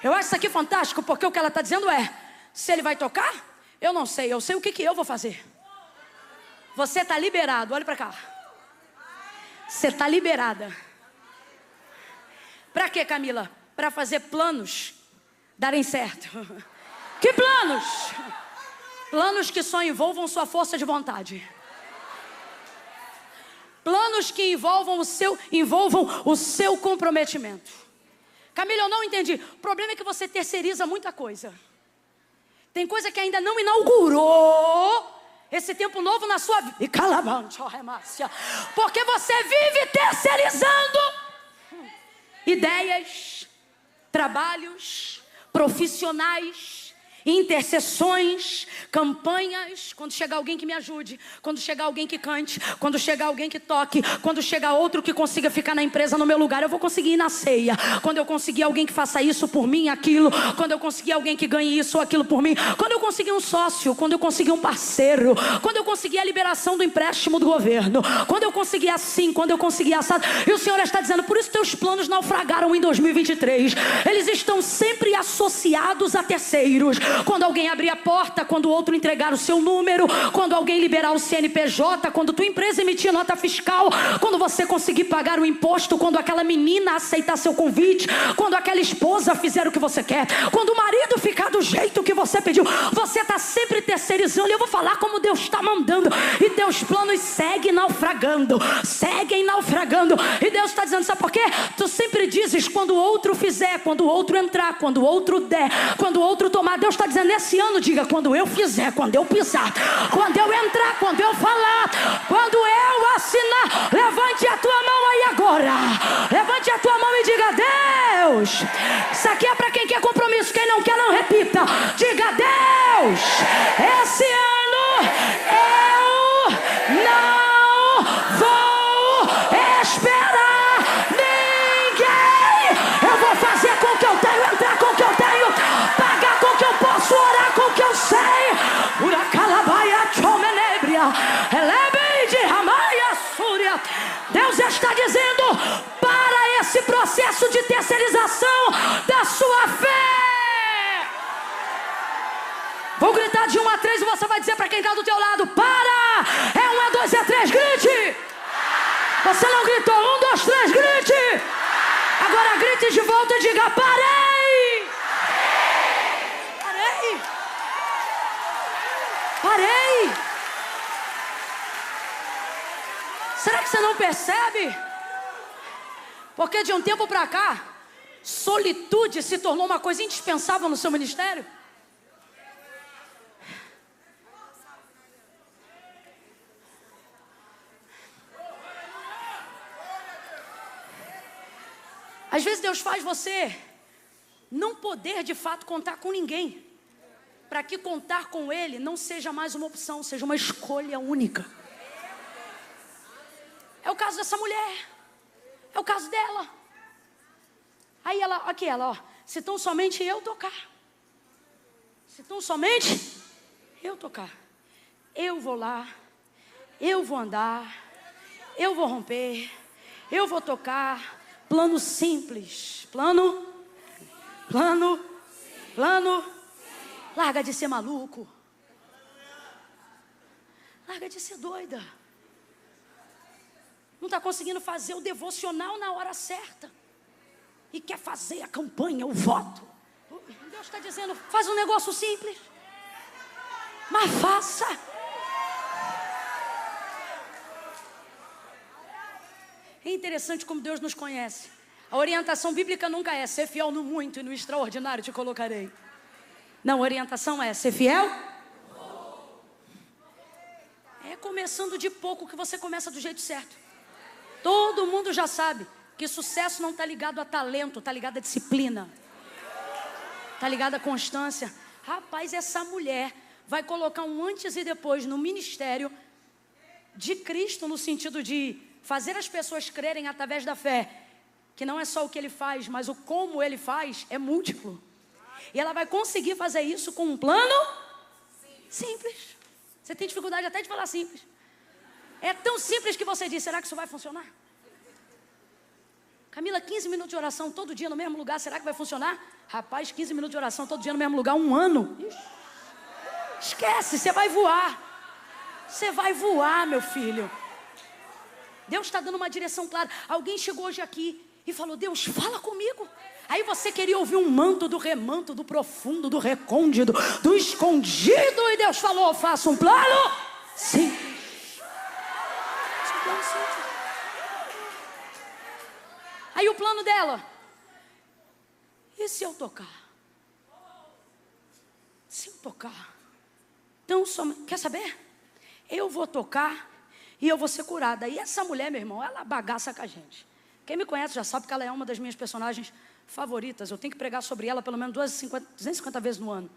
Eu acho isso aqui fantástico, porque o que ela está dizendo é: se ele vai tocar, eu não sei, eu sei o que eu vou fazer. Você está liberado, olha para cá. Você está liberada. Para quê, Camila? Para fazer planos darem certo. Que planos? Planos que só envolvam sua força de vontade. Planos que envolvam o seu comprometimento. Camila, eu não entendi. O problema é que você terceiriza muita coisa. Tem coisa que ainda não inaugurou esse tempo novo na sua vida. E calabante, ó, remácia. Porque você vive terceirizando ideias, trabalhos, profissionais, intercessões, campanhas. Quando chegar alguém que me ajude, quando chegar alguém que cante, quando chegar alguém que toque, quando chegar outro que consiga ficar na empresa no meu lugar, eu vou conseguir ir na ceia. Quando eu conseguir alguém que faça isso por mim, aquilo, quando eu conseguir alguém que ganhe isso ou aquilo por mim, quando eu conseguir um sócio, quando eu conseguir um parceiro, quando eu conseguir a liberação do empréstimo do governo, quando eu conseguir assim, quando eu conseguir assado. E o Senhor está dizendo, por isso teus planos naufragaram em 2023. Eles estão sempre associados a terceiros. Quando alguém abrir a porta, quando o outro entregar o seu número, quando alguém liberar o CNPJ, quando tua empresa emitir nota fiscal, quando você conseguir pagar o imposto, quando aquela menina aceitar seu convite, quando aquela esposa fizer o que você quer, quando o marido ficar do jeito que você pediu, você está sempre terceirizando. E eu vou falar como Deus está mandando, e teus planos seguem naufragando. E Deus está dizendo, sabe por quê? Tu sempre dizes, quando o outro fizer, quando o outro entrar, quando o outro der, quando o outro tomar. Deus está dizendo, nesse ano, diga, quando eu fizer, quando eu pisar, quando eu entrar, quando eu falar, quando eu assinar. Levante a tua mão aí agora. Levante a tua mão e diga, Deus. Isso aqui é para quem quer compromisso. Quem não quer, não repita. Diga, Deus, esse ano eu não vou esperar ninguém. Eu vou fazer com o que eu tenho, entrar com o que eu tenho, pagar com o que eu posso, orar com o que eu sei. Deus está dizendo, para esse processo de terceirização da sua fé. Vou gritar de 1 a 3 e você vai dizer para quem está do teu lado, para! É 1 a 2 a 3, grite! Você não gritou, 1, 2, 3, grite! Agora grite de volta e diga, parei! Parei! Parei! Será que você não percebe? Porque de um tempo para cá, solitude se tornou uma coisa indispensável no seu ministério. Às vezes Deus faz você não poder de fato contar com ninguém, para que contar com Ele não seja mais uma opção, seja uma escolha única. É o caso dessa mulher. É o caso dela. Aí ela, aqui ela, ó. Se tão somente eu tocar. Se tão somente eu tocar. Eu vou lá. Eu vou andar. Eu vou romper. Eu vou tocar. Plano simples. Plano. Larga de ser maluco. Larga de ser doida. Não está conseguindo fazer o devocional na hora certa. E quer fazer a campanha, o voto. Deus está dizendo, faz um negócio simples. Mas faça. É interessante como Deus nos conhece. A orientação bíblica nunca é ser fiel no muito e no extraordinário te colocarei. Não, a orientação é ser fiel. É começando de pouco que você começa do jeito certo. Todo mundo já sabe que sucesso não está ligado a talento, está ligado a disciplina. Está ligado a constância. Rapaz, essa mulher vai colocar um antes e depois no ministério de Cristo, no sentido de fazer as pessoas crerem através da fé, que não é só o que Ele faz, mas o como Ele faz é múltiplo. E ela vai conseguir fazer isso com um plano simples. Você tem dificuldade até de falar simples. É tão simples que você diz, será que isso vai funcionar? Camila, 15 minutos de oração todo dia no mesmo lugar, será que vai funcionar? Rapaz, 15 minutos de oração todo dia no mesmo lugar, 1 ano. Esquece, você vai voar. Você vai voar, meu filho. Deus está dando uma direção clara. Alguém chegou hoje aqui e falou: Deus, fala comigo. Aí você queria ouvir um manto do remanto, do profundo, do recôndito, do escondido. E Deus falou: faça um plano simples. Aí o plano dela: e se eu tocar? Se eu tocar? Então, quer saber? Eu vou tocar e eu vou ser curada. E essa mulher, meu irmão, ela bagaça com a gente. Quem me conhece já sabe que ela é uma das minhas personagens favoritas. Eu tenho que pregar sobre ela pelo menos 250 vezes no ano.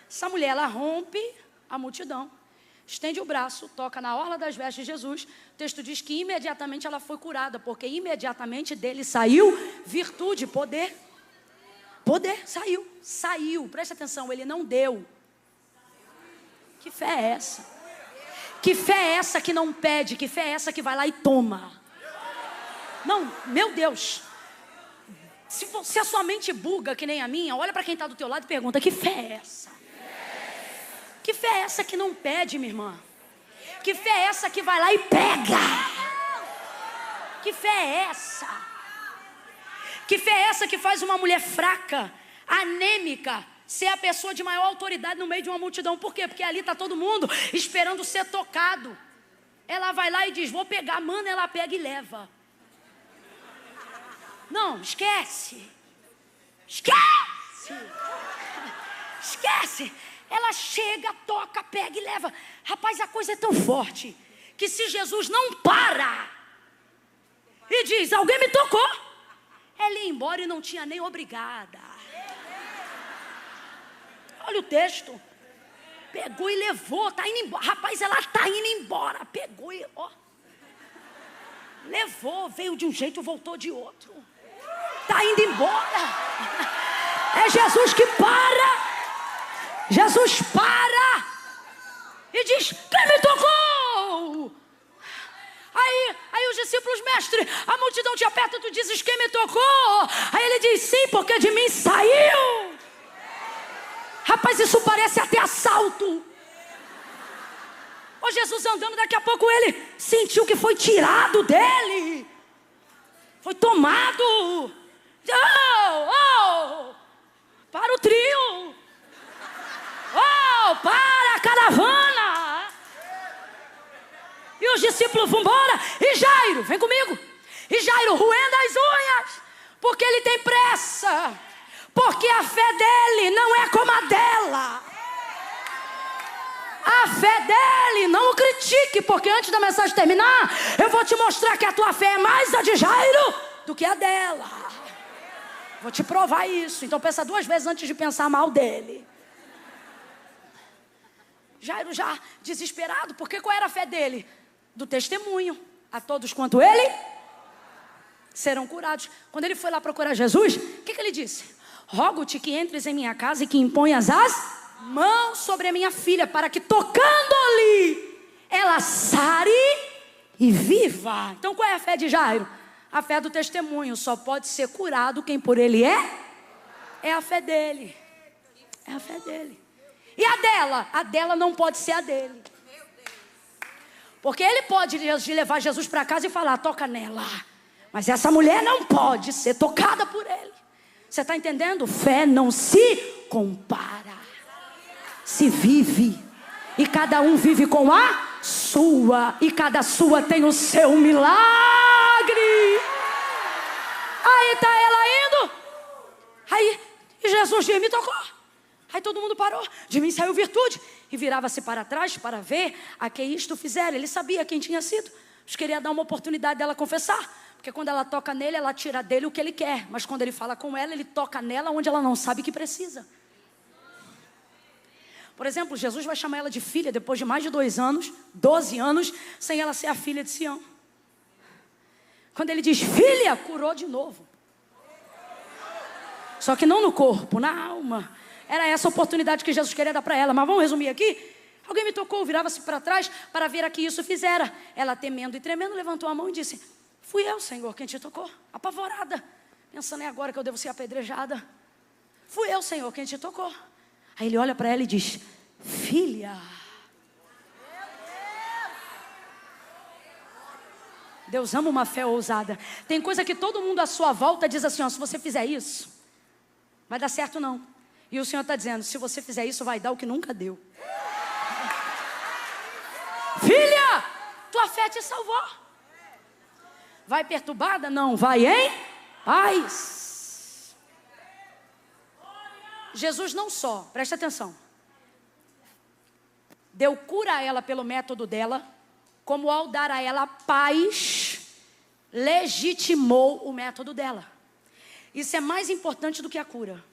Essa mulher, ela rompe a multidão, estende o braço, toca na orla das vestes de Jesus. O texto diz que imediatamente ela foi curada, porque imediatamente dele saiu virtude, poder. Poder, saiu. Preste atenção, ele não deu. Que fé é essa? Que fé é essa que não pede? Que fé é essa que vai lá e toma? Não, meu Deus. Se a sua mente buga que nem a minha, olha para quem está do teu lado e pergunta: que fé é essa? Que fé é essa que não pede, minha irmã? Que fé é essa que vai lá e pega? Que fé é essa? Que fé é essa que faz uma mulher fraca, anêmica, ser a pessoa de maior autoridade no meio de uma multidão? Por quê? Porque ali está todo mundo esperando ser tocado. Ela vai lá e diz: vou pegar. Mano, ela pega e leva. Não, esquece. Ela chega, toca, pega e leva. Rapaz, a coisa é tão forte que se Jesus não para e diz: alguém me tocou, ela ia embora e não tinha nem obrigada. Olha o texto. Pegou e levou, tá indo embora. Rapaz, ela tá indo embora. Pegou e levou, veio de um jeito, voltou de outro. Tá indo embora. É Jesus que para. Jesus para e diz: quem me tocou? Aí os discípulos: mestre, a multidão te aperta, tu dizes: quem me tocou? Aí ele diz: sim, porque de mim saiu. Rapaz, isso parece até assalto. Jesus andando, daqui a pouco ele sentiu que foi tirado dele, foi tomado. Para o trio. Para a caravana. E os discípulos vão embora. E Jairo, vem comigo. E Jairo roendo as unhas, porque ele tem pressa, porque a fé dele não é como a dela. A fé dele, não o critique, porque antes da mensagem terminar, eu vou te mostrar que a tua fé é mais a de Jairo do que a dela. Vou te provar isso. Então pensa duas vezes antes de pensar mal dele. Jairo já desesperado, porque qual era a fé dele? Do testemunho. A todos quanto ele serão curados. Quando ele foi lá procurar Jesus, o que ele disse? Rogo-te que entres em minha casa e que imponhas as mãos sobre a minha filha, para que tocando-lhe ela sare e viva. Então qual é a fé de Jairo? A fé do testemunho. Só pode ser curado quem por ele é. É a fé dele. É a fé dele. E a dela? A dela não pode ser a dele. Porque ele pode levar Jesus para casa e falar: toca nela. Mas essa mulher não pode ser tocada por ele. Você está entendendo? Fé não se compara, se vive. E cada um vive com a sua. E cada sua tem o seu milagre. Aí está ela indo. Aí Jesus me tocou. Aí todo mundo parou. De mim saiu virtude. E virava-se para trás para ver a que isto fizeram. Ele sabia quem tinha sido. Mas queria dar uma oportunidade dela confessar. Porque quando ela toca nele, ela tira dele o que ele quer. Mas quando ele fala com ela, ele toca nela onde ela não sabe que precisa. Por exemplo, Jesus vai chamar ela de filha depois de mais de 2 anos, 12 anos, sem ela ser a filha de Sião. Quando ele diz filha, curou de novo. Só que não no corpo, na alma. Era essa a oportunidade que Jesus queria dar para ela. Mas vamos resumir aqui. Alguém me tocou, virava-se para trás para ver a que isso fizera. Ela, temendo e tremendo, levantou a mão e disse: fui eu, Senhor, quem te tocou. Apavorada, pensando: é agora que eu devo ser apedrejada. Fui eu, Senhor, quem te tocou. Aí ele olha para ela e diz: filha, Deus ama uma fé ousada. Tem coisa que todo mundo à sua volta diz assim, ó, se você fizer isso, vai dar certo não. E o Senhor está dizendo, se você fizer isso, vai dar o que nunca deu. Filha, tua fé te salvou. Vai perturbada? Não, vai em paz. Jesus não só, presta atenção, deu cura a ela pelo método dela, como ao dar a ela paz, legitimou o método dela. Isso é mais importante do que a cura.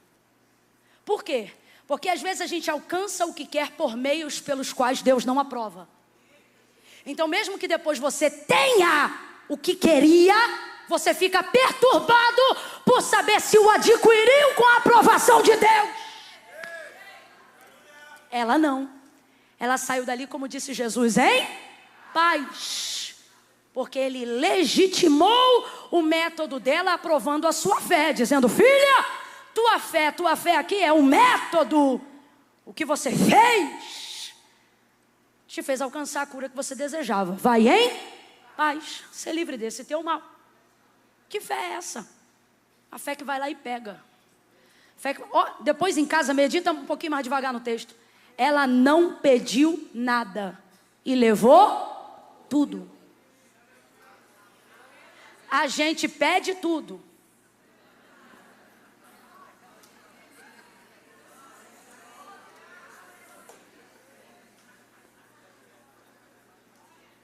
Por quê? Porque às vezes a gente alcança o que quer por meios pelos quais Deus não aprova. Então mesmo que depois você tenha o que queria, você fica perturbado por saber se o adquiriu com a aprovação de Deus. Ela não. Ela saiu dali, como disse Jesus, em paz. Porque ele legitimou o método dela, aprovando a sua fé, dizendo, filha, tua fé aqui é um método. O que você fez te fez alcançar a cura que você desejava. Vai em paz, ser livre desse teu mal. Que fé é essa? A fé que vai lá e pega. Fé que... depois em casa, medita um pouquinho mais devagar no texto. Ela não pediu nada e levou tudo. A gente pede tudo.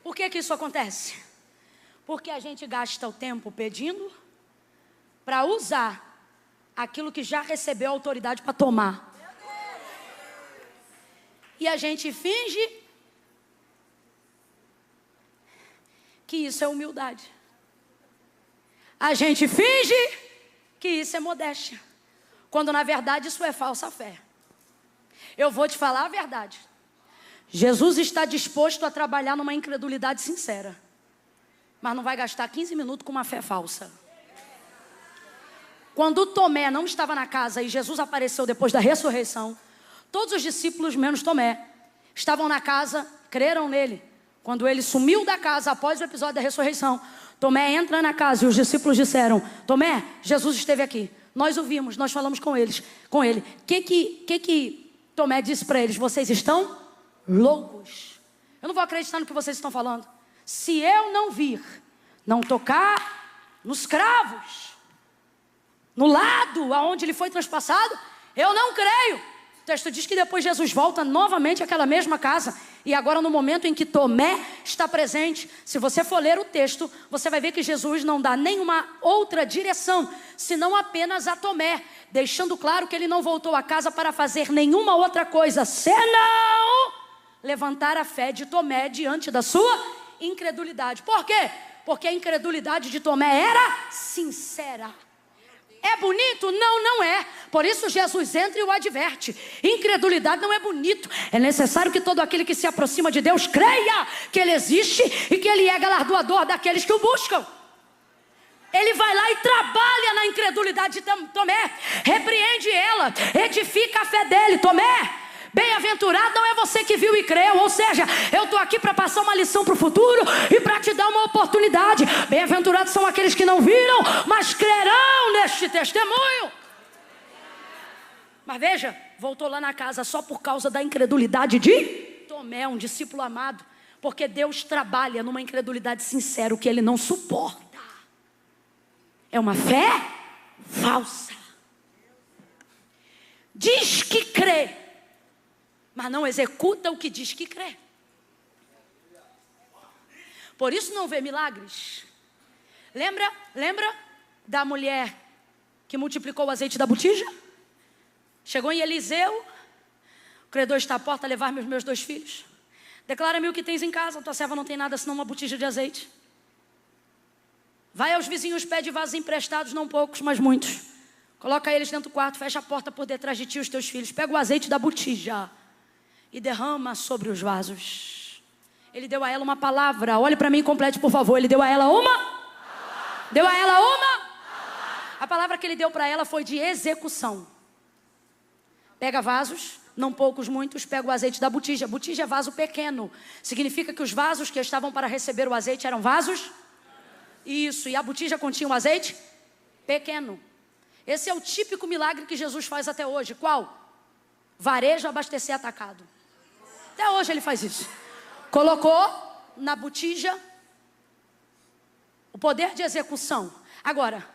Por que isso acontece? Porque a gente gasta o tempo pedindo para usar aquilo que já recebeu autoridade para tomar. E a gente finge que isso é humildade. A gente finge que isso é modéstia. Quando na verdade isso é falsa fé. Eu vou te falar a verdade. Jesus está disposto a trabalhar numa incredulidade sincera. Mas não vai gastar 15 minutos com uma fé falsa. Quando Tomé não estava na casa e Jesus apareceu depois da ressurreição, todos os discípulos, menos Tomé, estavam na casa, creram nele. Quando ele sumiu da casa após o episódio da ressurreição, Tomé entra na casa e os discípulos disseram, Tomé, Jesus esteve aqui. Nós o vimos, nós falamos com ele. O que Tomé disse para eles? Vocês estão loucos. Eu não vou acreditar no que vocês estão falando. Se eu não vir, não tocar nos cravos, no lado aonde ele foi transpassado, eu não creio. O texto diz que depois Jesus volta novamente àquela mesma casa. E agora no momento em que Tomé está presente, se você for ler o texto, você vai ver que Jesus não dá nenhuma outra direção, senão apenas a Tomé, deixando claro que ele não voltou a casa para fazer nenhuma outra coisa, senão levantar a fé de Tomé diante da sua incredulidade. Por quê? Porque a incredulidade de Tomé era sincera. É bonito? Não, não é. Por isso Jesus entra e o adverte. Incredulidade não é bonito. É necessário que todo aquele que se aproxima de Deus creia que Ele existe e que Ele é galardoador daqueles que o buscam. Ele vai lá e trabalha na incredulidade de Tomé. Repreende ela, edifica a fé dele. Tomé, bem-aventurado não é você que viu e creu. Ou seja, eu estou aqui para passar uma lição para o futuro e para te dar uma oportunidade. Bem-aventurados são aqueles que não viram, mas crerão neste testemunho. Mas veja, voltou lá na casa só por causa da incredulidade de Tomé, um discípulo amado. Porque Deus trabalha numa incredulidade sincera, o que Ele não suporta. É uma fé falsa. Diz que crê, mas não executa o que diz que crê. Por isso não vê milagres. Lembra da mulher que multiplicou o azeite da botija? Chegou em Eliseu, o credor está à porta, levar-me os meus 2 filhos. Declara-me o que tens em casa, tua serva não tem nada senão uma botija de azeite. Vai aos vizinhos, pede vasos emprestados, não poucos, mas muitos. Coloca eles dentro do quarto, fecha a porta por detrás de ti e os teus filhos. Pega o azeite da botija e derrama sobre os vasos. Ele deu a ela uma palavra. Olhe para mim e complete, por favor. Ele deu a ela uma? Deu a ela uma? A palavra que ele deu para ela foi de execução. Pega vasos, não poucos, muitos. Pega o azeite da botija. Botija é vaso pequeno. Significa que os vasos que estavam para receber o azeite eram vasos Isso, e a botija continha um azeite pequeno. Esse é o típico milagre que Jesus faz até hoje. Qual? Varejo abastecer atacado. Até hoje ele faz isso. Colocou na botija o poder de execução. Agora,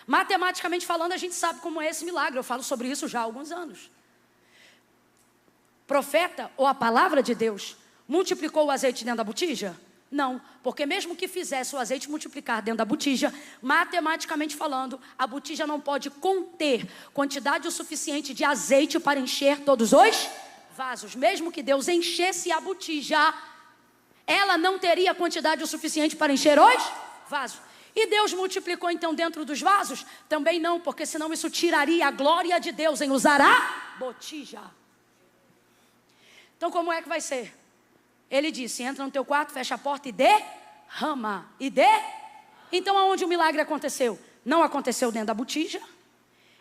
matematicamente falando, a gente sabe como é esse milagre. Eu falo sobre isso já há alguns anos. Profeta ou a palavra de Deus multiplicou o azeite dentro da botija? Não, porque mesmo que fizesse o azeite multiplicar dentro da botija, matematicamente falando, a botija não pode conter quantidade o suficiente de azeite para encher todos os vasos. Mesmo que Deus enchesse a botija, ela não teria quantidade o suficiente para encher os vasos. E Deus multiplicou então dentro dos vasos? Também não, porque senão isso tiraria a glória de Deus em usar a botija. Então como é que vai ser? Ele disse, entra no teu quarto, fecha a porta e derrama. Então aonde o milagre aconteceu? Não aconteceu dentro da botija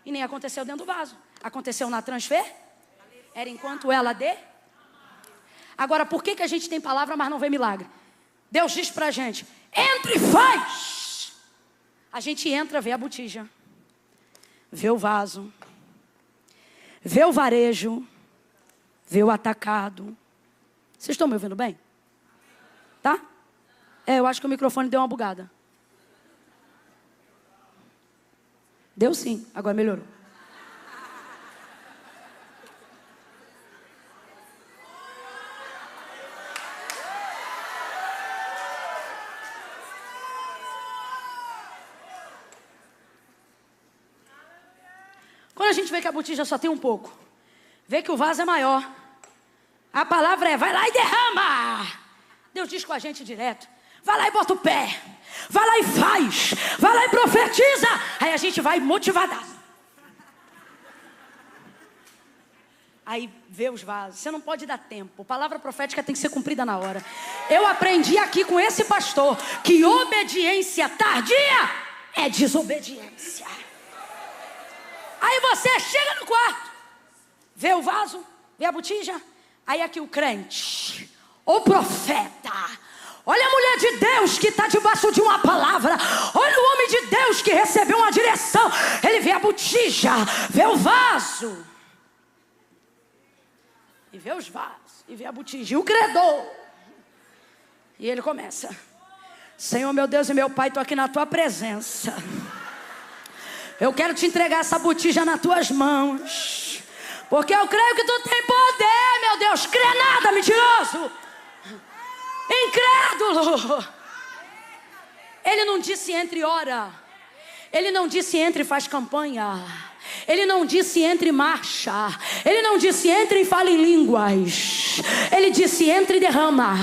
e nem aconteceu dentro do vaso. Aconteceu na transfer. Era enquanto ela Agora, por que a gente tem palavra, mas não vê milagre? Deus diz pra gente, entra e faz. A gente entra, vê a botija, vê o vaso, vê o varejo, vê o atacado. Vocês estão me ouvindo bem? Tá? Eu acho que o microfone deu uma bugada. Deu sim, agora melhorou. Quando a gente vê que a botija só tem um pouco, vê que o vaso é maior, a palavra é, vai lá e derrama. Deus diz com a gente direto, vai lá e bota o pé, vai lá e faz, vai lá e profetiza. Aí a gente vai motivada. Aí vê os vasos, você não pode dar tempo, palavra profética tem que ser cumprida na hora. Eu aprendi aqui com esse pastor, que obediência tardia é desobediência. Aí você chega no quarto, vê o vaso, vê a botija. Aí aqui o crente, o profeta, olha a mulher de Deus que está debaixo de uma palavra, olha o homem de Deus que recebeu uma direção. Ele vê a botija, vê o vaso, e vê os vasos, e vê a botija, e o credor. E ele começa, Senhor meu Deus e meu Pai, estou aqui na tua presença. Eu quero te entregar essa botija nas tuas mãos, porque eu creio que tu tem poder, meu Deus. Crê nada, mentiroso, incrédulo. Ele não disse entre e ora. Ele não disse entre e faz campanha. Ele não disse entre e marcha. Ele não disse entre e fala em línguas. Ele disse entre e derrama.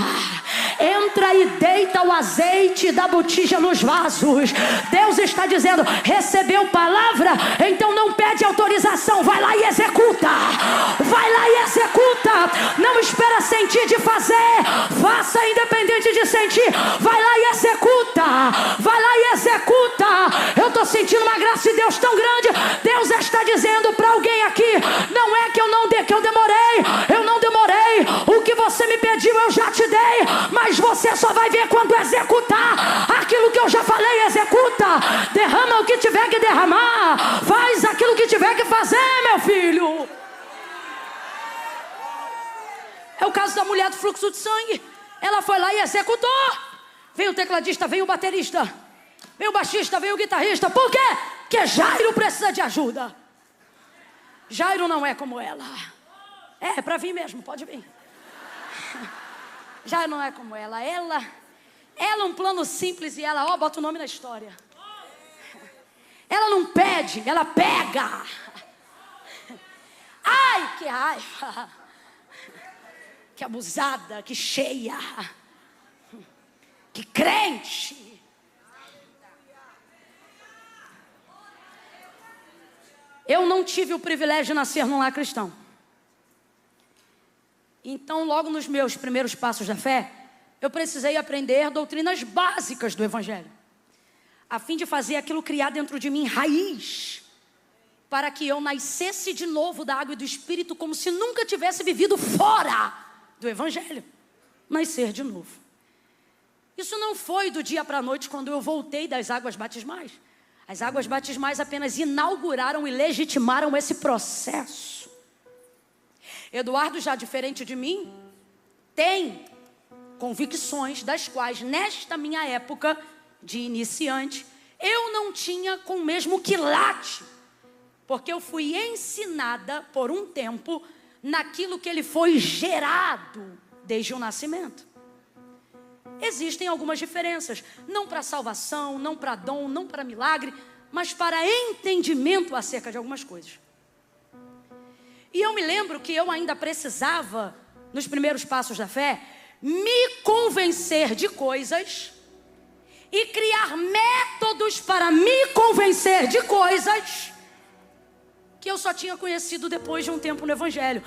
Entra e deita o azeite da botija nos vasos. Deus está dizendo, recebeu palavra? Então não pede autorização, vai lá e executa. Vai lá e executa. Não espera sentir de fazer. Faça independente de sentir. Vai lá e executa. Vai lá e executa. Eu estou sentindo uma graça de Deus tão grande. Deus está dizendo para alguém aqui, não é que eu demorei. Eu não demorei. O que você me pediu eu já te dei, mas você só vai ver quando executar aquilo que eu já falei. Executa, derrama o que tiver que derramar, faz aquilo que tiver que fazer, meu filho. É o caso da mulher do fluxo de sangue. Ela foi lá e executou. Veio o tecladista, veio o baterista, veio o baixista, veio o guitarrista. Por quê? Porque Jairo precisa de ajuda. Jairo não é como ela. É para vir mesmo, pode vir. Jairo não é como ela. Ela um plano simples e ela, bota o nome na história. Ela não pede, ela pega. Ai, que raiva. Que abusada, que cheia. Que crente. Eu não tive o privilégio de nascer num lar cristão. Então, logo nos meus primeiros passos da fé, eu precisei aprender doutrinas básicas do Evangelho, a fim de fazer aquilo criar dentro de mim raiz, para que eu nascesse de novo da água e do Espírito, como se nunca tivesse vivido fora do Evangelho. Nascer de novo. Isso não foi do dia para a noite quando eu voltei das águas batismais. As águas batismais apenas inauguraram e legitimaram esse processo. Eduardo, já diferente de mim, tem convicções das quais, nesta minha época de iniciante, eu não tinha com o mesmo quilate. Porque eu fui ensinada por um tempo naquilo que ele foi gerado desde o nascimento. Existem algumas diferenças, não para salvação, não para dom, não para milagre, mas para entendimento acerca de algumas coisas. E eu me lembro que eu ainda precisava, nos primeiros passos da fé, me convencer de coisas e criar métodos para me convencer de coisas que eu só tinha conhecido depois de um tempo no Evangelho.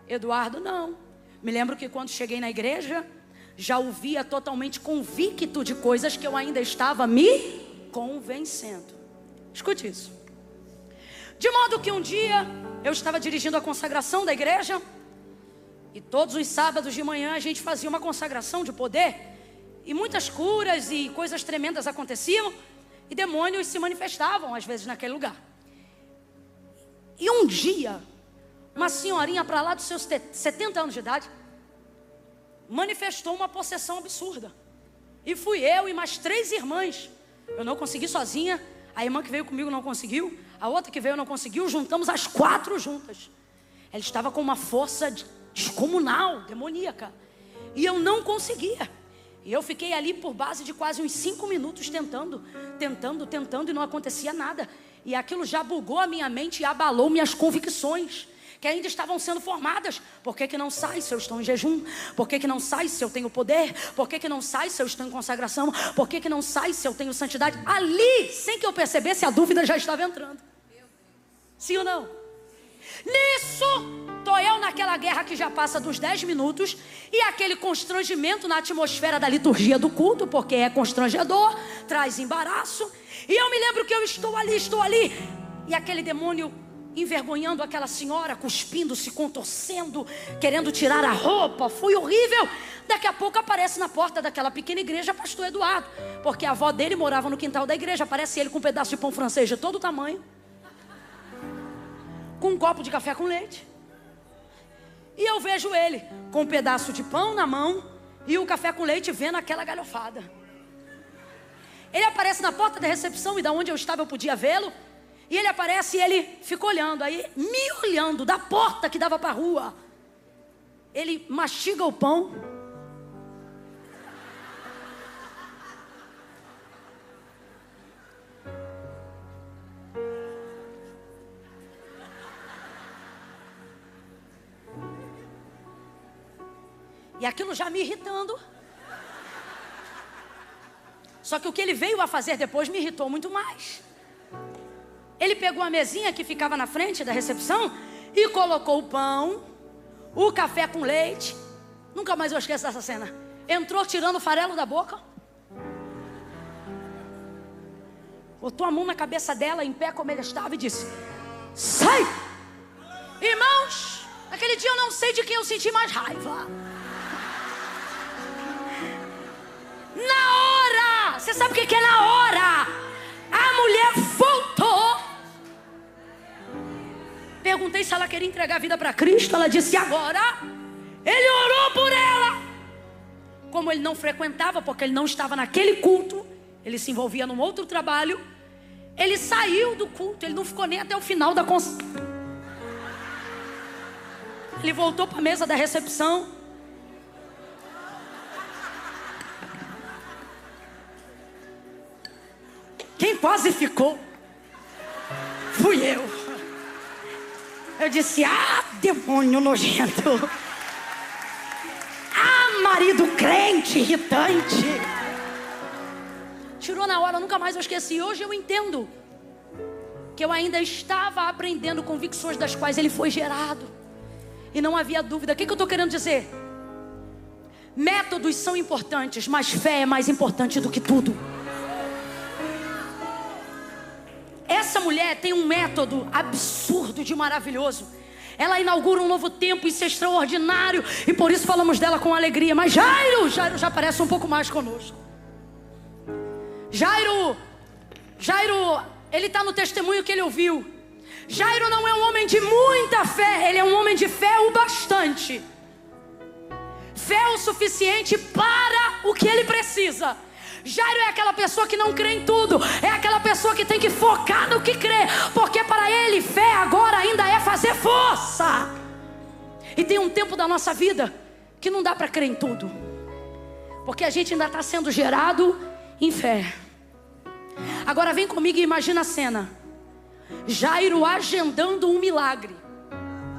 Eduardo, não. Me lembro que quando cheguei na igreja, já ouvia totalmente convicto de coisas que eu ainda estava me convencendo. Escute isso. De modo que um dia eu estava dirigindo a consagração da igreja e todos os sábados de manhã a gente fazia uma consagração de poder e muitas curas e coisas tremendas aconteciam e demônios se manifestavam às vezes naquele lugar. E um dia, uma senhorinha para lá dos seus 70 anos de idade manifestou uma possessão absurda. E fui eu e mais 3 irmãs. Eu não consegui sozinha. A irmã que veio comigo não conseguiu. A outra que veio não conseguiu. Juntamos as 4 juntas. Ela estava com uma força descomunal, demoníaca. E eu não conseguia. E eu fiquei ali por base de quase uns 5 minutos tentando. E não acontecia nada. E aquilo já bugou a minha mente e abalou minhas convicções, que ainda estavam sendo formadas. Por que não sai se eu estou em jejum? Por que não sai se eu tenho poder? Por que não sai se eu estou em consagração? Por que não sai se eu tenho santidade? Ali, sem que eu percebesse, a dúvida já estava entrando. Sim ou não? Nisso, estou eu naquela guerra que já passa dos 10 minutos e aquele constrangimento na atmosfera da liturgia do culto, porque é constrangedor, traz embaraço. E eu me lembro que eu estou ali e aquele demônio envergonhando aquela senhora, cuspindo, se contorcendo, querendo tirar a roupa. Foi horrível. Daqui a pouco aparece na porta daquela pequena igreja pastor Eduardo, porque a avó dele morava no quintal da igreja. Aparece ele com um pedaço de pão francês de todo tamanho, com um copo de café com leite. E eu vejo ele com um pedaço de pão na mão e o café com leite, vendo aquela galhofada. Ele aparece na porta da recepção, e da onde eu estava eu podia vê-lo. E ele aparece e ele fica olhando, aí me olhando da porta que dava para a rua. Ele mastiga o pão. E aquilo já me irritando. Só que o que ele veio a fazer depois me irritou muito mais. Ele pegou a mesinha que ficava na frente da recepção e colocou o pão, o café com leite. Nunca mais eu esqueço dessa cena. Entrou tirando o farelo da boca, botou a mão na cabeça dela, em pé como ele estava, e disse: sai! Irmãos, naquele dia eu não sei de quem eu senti mais raiva. Na hora, você sabe o que é na hora? A mulher voltou. Perguntei se ela queria entregar a vida para Cristo. Ela disse: agora. Ele orou por ela. Como ele não frequentava, porque ele não estava naquele culto, ele se envolvia num outro trabalho, ele saiu do culto. Ele não ficou nem até o final da Ele voltou para a mesa da recepção. Quem quase ficou fui eu. Eu disse: ah, demônio nojento. Ah, marido crente, irritante. Tirou na hora, nunca mais eu esqueci. Hoje eu entendo que eu ainda estava aprendendo convicções das quais ele foi gerado. E não havia dúvida. O que eu estou querendo dizer? Métodos são importantes, mas fé é mais importante do que tudo. Essa mulher tem um método absurdo de maravilhoso. Ela inaugura um novo tempo, isso é extraordinário, e por isso falamos dela com alegria. Mas Jairo já parece um pouco mais conosco. Jairo, ele está no testemunho que ele ouviu. Jairo não é um homem de muita fé, ele é um homem de fé o bastante. Fé o suficiente para o que ele precisa. Jairo é aquela pessoa que não crê em tudo, é aquela pessoa que tem que focar no que crê, porque para ele fé agora ainda é fazer força. E tem um tempo da nossa vida que não dá para crer em tudo, porque a gente ainda está sendo gerado em fé. Agora vem comigo e imagina a cena. Jairo agendando um milagre.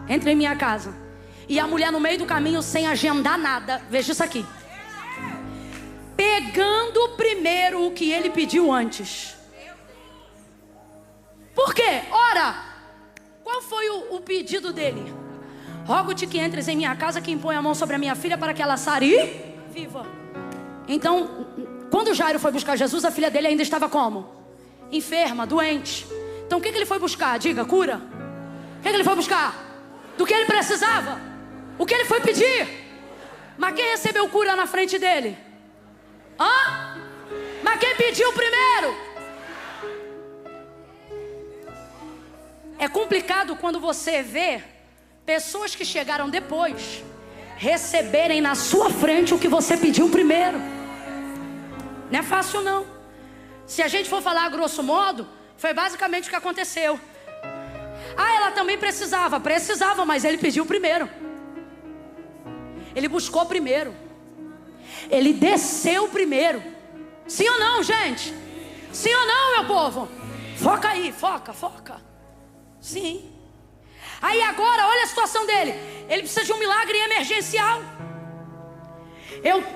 Entra em minha casa e a mulher no meio do caminho sem agendar nada. Veja isso aqui. Pegando primeiro o que ele pediu antes. Por quê? Ora, qual foi o pedido dele? Rogo-te que entres em minha casa, que impõe a mão sobre a minha filha para que ela sare viva. Então, quando Jairo foi buscar Jesus, a filha dele ainda estava como? Enferma, doente. Então o que ele foi buscar? Diga, cura. O que ele foi buscar? Do que ele precisava? O que ele foi pedir? Mas quem recebeu cura na frente dele? Hã? Mas quem pediu primeiro? É complicado quando você vê pessoas que chegaram depois receberem na sua frente o que você pediu primeiro. Não é fácil não. Se a gente for falar a grosso modo, foi basicamente o que aconteceu. Ah, ela também precisava, mas ele pediu primeiro. Ele buscou primeiro. Ele desceu primeiro. Sim ou não, gente? Sim ou não, meu povo? Foca aí, foca. Sim. Aí agora, olha a situação dele. Ele precisa de um milagre emergencial.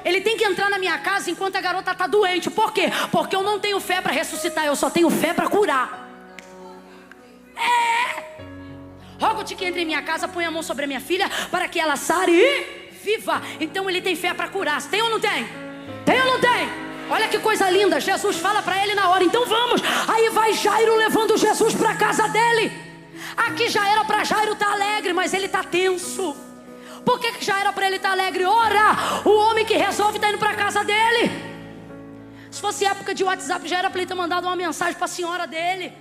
Ele tem que entrar na minha casa enquanto a garota está doente. Por quê? Porque eu não tenho fé para ressuscitar, eu só tenho fé para curar. Rogo-te que entre em minha casa, põe a mão sobre a minha filha para que ela sare e viva. Então ele tem fé para curar. Tem ou não tem? Tem ou não tem? Olha que coisa linda. Jesus fala para ele na hora. Então vamos. Aí vai Jairo levando Jesus para a casa dele. Aqui já era para Jairo estar alegre, mas ele está tenso. Por que já era para ele estar alegre? Ora, o homem que resolve está indo para a casa dele. Se fosse época de WhatsApp, já era para ele ter mandado uma mensagem para a senhora dele,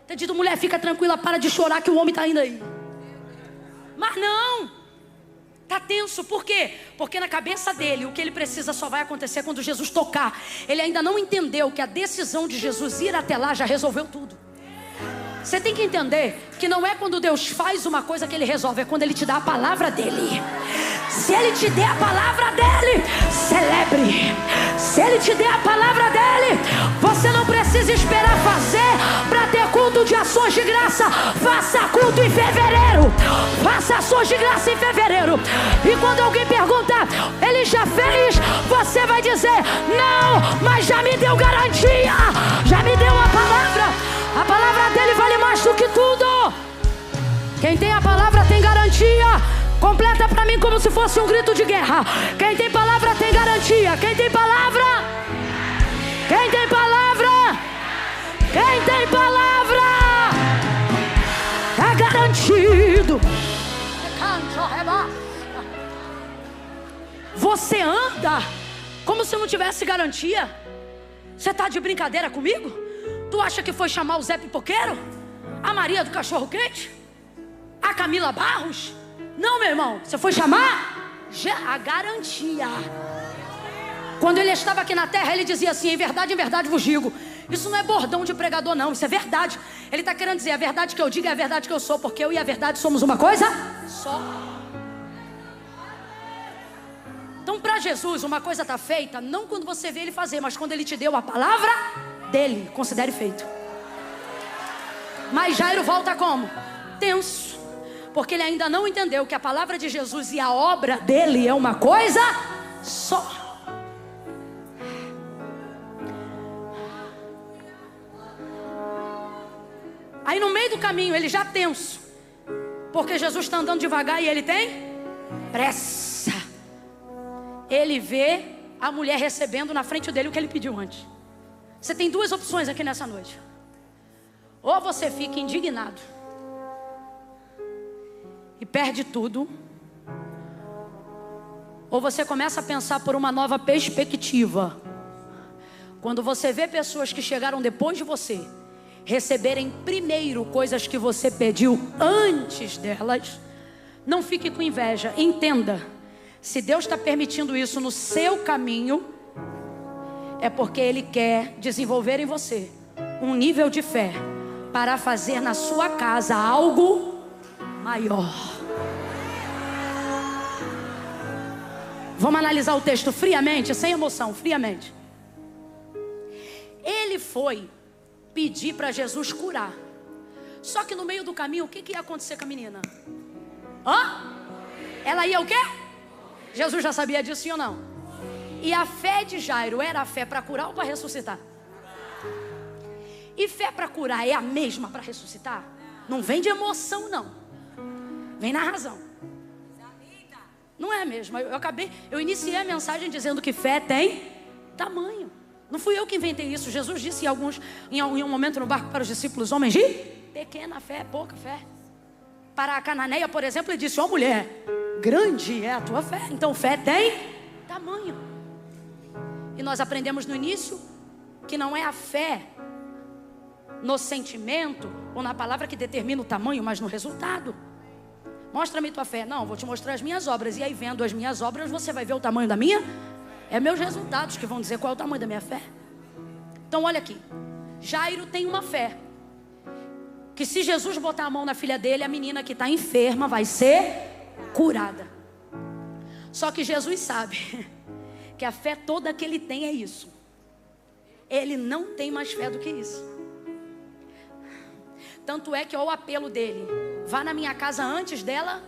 ter dito, mulher, fica tranquila, para de chorar que o homem está indo aí. Mas não, está tenso. Por quê? Porque na cabeça dele, o que ele precisa só vai acontecer quando Jesus tocar. Ele ainda não entendeu que a decisão de Jesus ir até lá já resolveu tudo. Você tem que entender que não é quando Deus faz uma coisa que Ele resolve, é quando Ele te dá a palavra dEle. Se Ele te der a palavra dEle, celebre. Se Ele te der a palavra dEle, você não precisa esperar fazer para ter culto de ações de graça. Faça culto em fevereiro. Faça ações de graça em fevereiro. E quando alguém pergunta, Ele já fez? Você vai dizer, não, mas já me deu garantia. Já me deu a palavra. A palavra dele vale mais do que tudo. Quem tem a palavra tem garantia. Completa para mim como se fosse um grito de guerra. Quem tem palavra tem garantia. Quem tem palavra? Quem tem palavra? Quem tem palavra? É garantido. Você anda como se não tivesse garantia. Você está de brincadeira comigo? Tu acha que foi chamar o Zé Pipoqueiro? A Maria do Cachorro Quente? A Camila Barros? Não, meu irmão, você foi chamar a garantia. Quando ele estava aqui na terra, ele dizia assim, em verdade vos digo. Isso não é bordão de pregador não, isso é verdade. Ele está querendo dizer, a verdade que eu digo é a verdade que eu sou, porque eu e a verdade somos uma coisa só. Então para Jesus uma coisa está feita, não quando você vê ele fazer, mas quando ele te deu a palavra dele, considere feito. Mas Jairo volta como? Tenso, porque ele ainda não entendeu que a palavra de Jesus e a obra dele é uma coisa só. Aí no meio do caminho ele já tenso, porque Jesus está andando devagar e ele tem pressa. Ele vê a mulher recebendo na frente dele o que ele pediu antes. Você tem duas opções aqui nessa noite. Ou você fica indignado e perde tudo, ou você começa a pensar por uma nova perspectiva. Quando você vê pessoas que chegaram depois de você receberem primeiro coisas que você pediu antes delas, não fique com inveja. Entenda, se Deus está permitindo isso no seu caminho, é porque Ele quer desenvolver em você um nível de fé para fazer na sua casa algo maior. Vamos analisar o texto friamente, sem emoção, friamente. Ele foi pedir para Jesus curar. Só que no meio do caminho, o que ia acontecer com a menina? Ela ia o quê? Jesus já sabia disso, sim ou não? E a fé de Jairo era a fé para curar ou para ressuscitar? E fé para curar é a mesma para ressuscitar? Não vem de emoção, não. Vem na razão. Não é mesmo. Eu iniciei a mensagem dizendo que fé tem tamanho. Não fui eu que inventei isso. Jesus disse em um momento no barco para os discípulos: homens de pequena fé, pouca fé. Para a cananeia, por exemplo, ele disse: ó mulher, grande é a tua fé. Então fé tem tamanho. E nós aprendemos no início que não é a fé no sentimento ou na palavra que determina o tamanho, mas no resultado. Mostra-me tua fé. Não, vou te mostrar as minhas obras. E aí, vendo as minhas obras, você vai ver o tamanho da minha. É meus resultados que vão dizer qual é o tamanho da minha fé. Então olha aqui, Jairo tem uma fé que se Jesus botar a mão na filha dele, a menina que está enferma vai ser curada. Só que Jesus sabe que a fé toda que ele tem é isso. Ele não tem mais fé do que isso. Tanto é que o apelo dele: vá na minha casa antes dela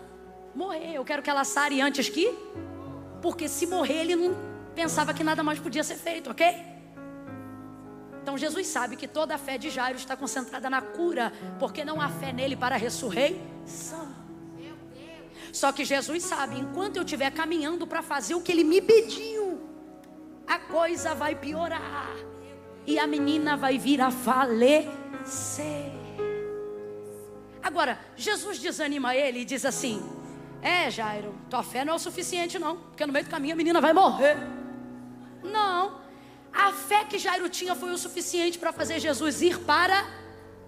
morrer. Eu quero que ela sare antes que... Porque se morrer, ele não pensava que nada mais podia ser feito, ok? Então Jesus sabe que toda a fé de Jairo está concentrada na cura, porque não há fé nele para a ressurreição. Só que Jesus sabe, enquanto eu estiver caminhando para fazer o que ele me pediu, a coisa vai piorar e a menina vai vir a falecer. Agora, Jesus desanima ele e diz assim: Jairo, tua fé não é o suficiente não, porque no meio do caminho a menina vai morrer. Não, a fé que Jairo tinha foi o suficiente para fazer Jesus ir para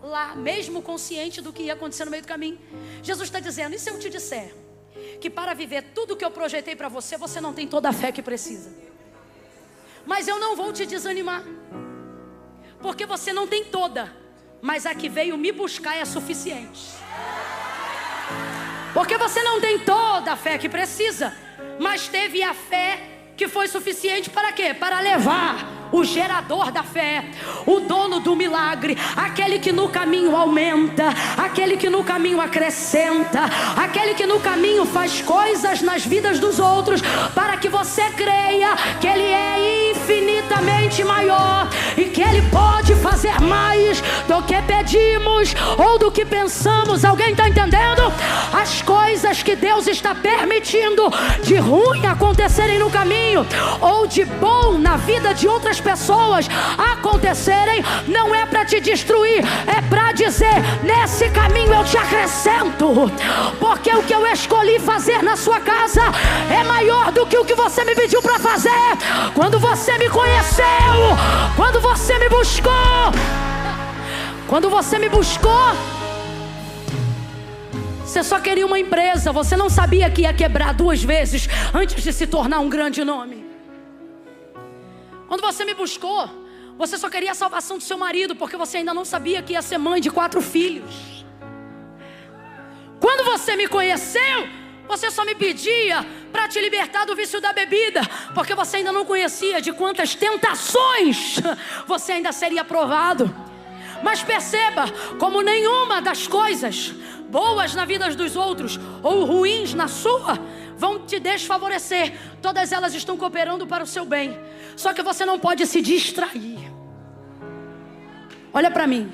lá, mesmo consciente do que ia acontecer no meio do caminho. Jesus está dizendo: e se eu te disser que para viver tudo que eu projetei para você, você não tem toda a fé que precisa? Mas eu não vou te desanimar, porque você não tem toda, mas a que veio me buscar é suficiente. Porque você não tem toda a fé que precisa, mas teve a fé que foi suficiente para quê? Para levar o gerador da fé, o dono do milagre, aquele que no caminho aumenta, aquele que no caminho acrescenta, aquele que no caminho faz coisas nas vidas dos outros, para que você creia que Ele é infinitamente maior e que Ele pode fazer mais do que pedimos ou do que pensamos. Alguém está entendendo? As coisas que Deus está permitindo de ruim acontecerem no caminho ou de bom na vida de outras pessoas acontecerem, não é para te destruir, é para dizer: nesse caminho eu te acrescento, porque o que eu escolhi fazer na sua casa é maior do que o que você me pediu para fazer. Quando você me conheceu, quando você me buscou, você só queria uma empresa, você não sabia que ia quebrar 2 vezes antes de se tornar um grande nome. Quando você me buscou, você só queria a salvação do seu marido, porque você ainda não sabia que ia ser mãe de 4 filhos. Quando você me conheceu, você só me pedia para te libertar do vício da bebida, porque você ainda não conhecia de quantas tentações você ainda seria provado. Mas perceba como nenhuma das coisas boas na vida dos outros ou ruins na sua vão te desfavorecer. Todas elas estão cooperando para o seu bem. Só que você não pode se distrair. Olha para mim.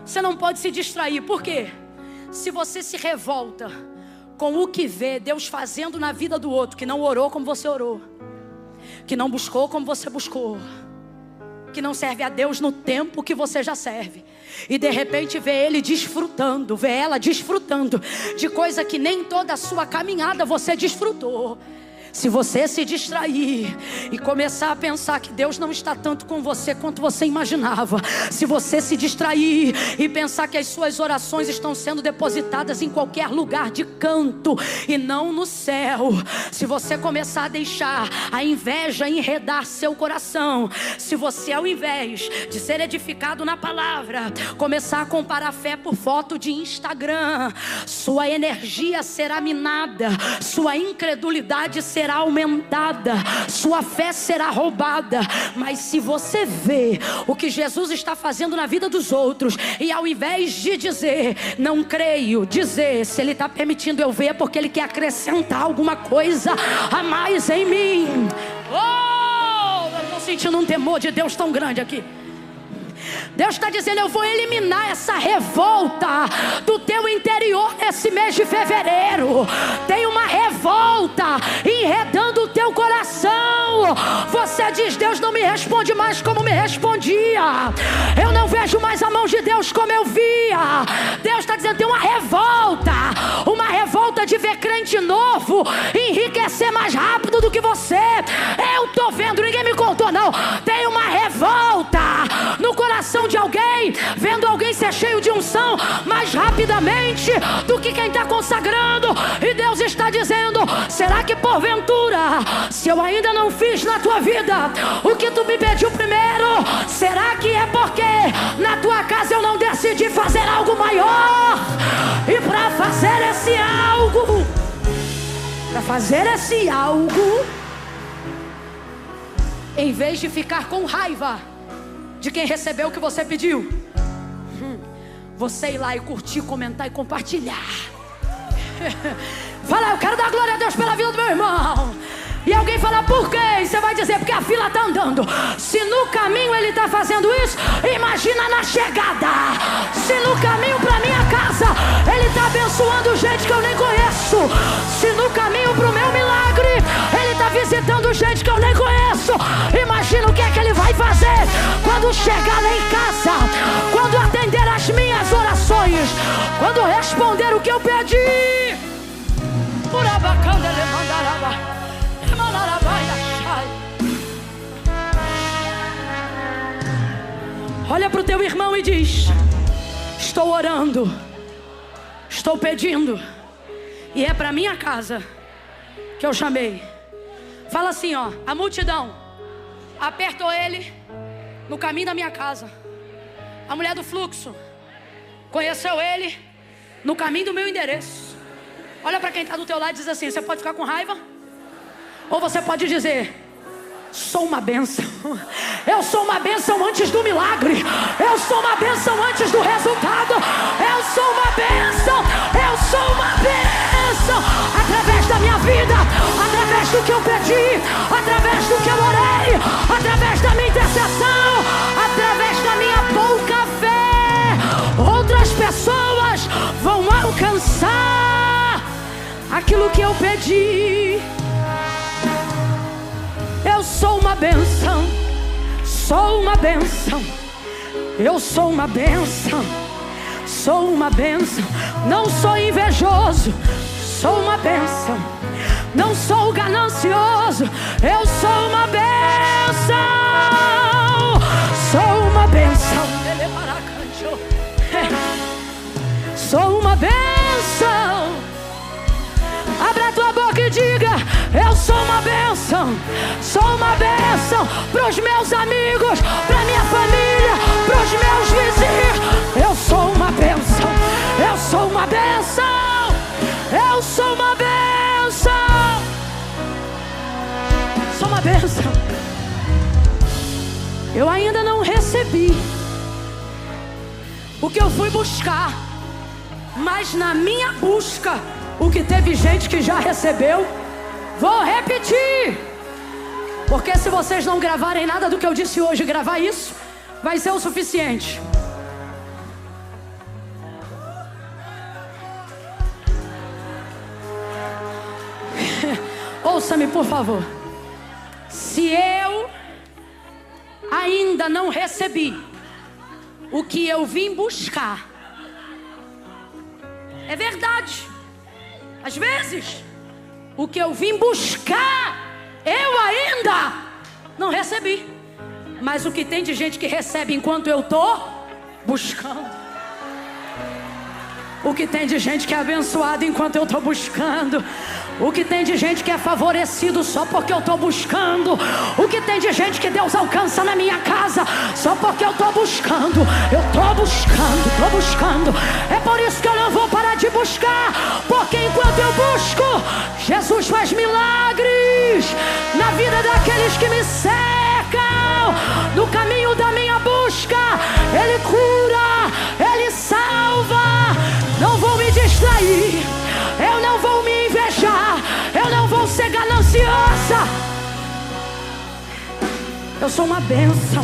Você não pode se distrair. Por quê? Se você se revolta com o que vê Deus fazendo na vida do outro, que não orou como você orou, que não buscou como você buscou, que não serve a Deus no tempo que você já serve, e de repente vê ele desfrutando, vê ela desfrutando de coisa que nem toda a sua caminhada você desfrutou. Se você se distrair e começar a pensar que Deus não está tanto com você quanto você imaginava, se você se distrair e pensar que as suas orações estão sendo depositadas em qualquer lugar de canto e não no céu, se você começar a deixar a inveja enredar seu coração, se você, ao invés de ser edificado na palavra, começar a comparar fé por foto de Instagram, sua energia será minada, sua incredulidade será aumentada, sua fé será roubada. Mas se você vê o que Jesus está fazendo na vida dos outros, e ao invés de dizer, não creio, dizer, se Ele está permitindo eu ver, porque Ele quer acrescentar alguma coisa a mais em mim. Oh, eu estou sentindo um temor de Deus tão grande aqui. Deus está dizendo, eu vou eliminar essa revolta do teu interior nesse mês de fevereiro. Tem uma revolta enredando o teu coração. Você diz, Deus não me responde mais como me respondia. Eu não vejo mais a mão de Deus como eu via. Deus está dizendo, tem uma revolta de ver crente novo enriquecer mais rápido do que você. Eu estou vendo, ninguém me contou não. Tem uma revolta no coração de alguém, vendo alguém ser cheio de unção mais rapidamente do que quem está consagrando. E Deus está dizendo, será que porventura, se eu ainda não fiz na tua vida o que tu me pediu primeiro, será que é porque na tua casa eu não decidi fazer algo maior? E para fazer esse algo, em vez de ficar com raiva de quem recebeu o que você pediu, você ir lá e curtir, comentar e compartilhar. Fala, eu quero dar glória a Deus pela vida do meu irmão. E alguém fala, por quê? E você vai dizer, porque a fila está andando. Se no caminho ele está fazendo isso, imagina na chegada. Se no caminho para minha casa ele está abençoando gente que eu nem conheço, se no caminho para o meu milagre ele está visitando gente que eu nem conheço, imagina o que é que ele vai fazer quando chegar lá em casa, quando atender as minhas orações, quando responder o que eu pedi. Por abacanda ele mandará. Olha para o teu irmão e diz, estou orando, estou pedindo, e é para minha casa que eu chamei. Fala assim, ó, a multidão apertou ele no caminho da minha casa. A mulher do fluxo conheceu ele no caminho do meu endereço. Olha para quem está do teu lado e diz assim, você pode ficar com raiva? Ou você pode dizer, sou uma bênção. Eu sou uma bênção antes do milagre. Eu sou uma bênção antes do resultado. Eu sou uma bênção. Eu sou uma bênção. Através da minha vida, através do que eu pedi, através do que eu orei, através da minha intercessão, através da minha pouca fé, outras pessoas vão alcançar aquilo que eu pedi. Eu sou uma bênção, sou uma bênção, eu sou uma bênção, sou uma bênção. Não sou invejoso, sou uma bênção. Não sou ganancioso, eu sou uma bênção. Sou uma bênção. Sou uma bênção. Abra a tua boca e diga, eu sou uma bênção. Sou uma bênção para os meus amigos, para minha família, para os meus vizinhos. Eu sou uma bênção. Eu sou uma bênção. Eu sou uma bênção. Sou uma bênção. Eu ainda não recebi o que eu fui buscar, mas na minha busca, o que teve gente que já recebeu, vou repetir. Porque se vocês não gravarem nada do que eu disse hoje, gravar isso vai ser o suficiente. Ouça-me, por favor. Se eu ainda não recebi o que eu vim buscar, é verdade. Às vezes O que eu vim buscar, eu ainda não recebi. Mas o que tem de gente que recebe enquanto eu estou buscando. O que tem de gente que é abençoado enquanto eu estou buscando. O que tem de gente que é favorecido só porque eu estou buscando. O que tem de gente que Deus alcança na minha casa só porque eu estou buscando. Eu estou buscando. É por isso que eu não vou parar de buscar. Porque enquanto eu busco, Jesus faz milagres na vida daqueles que me cercam. No caminho da minha busca, Ele cura, Ele salva. Não vou me distrair, eu não vou me invejar, eu não vou ser gananciosa. Eu sou uma bênção.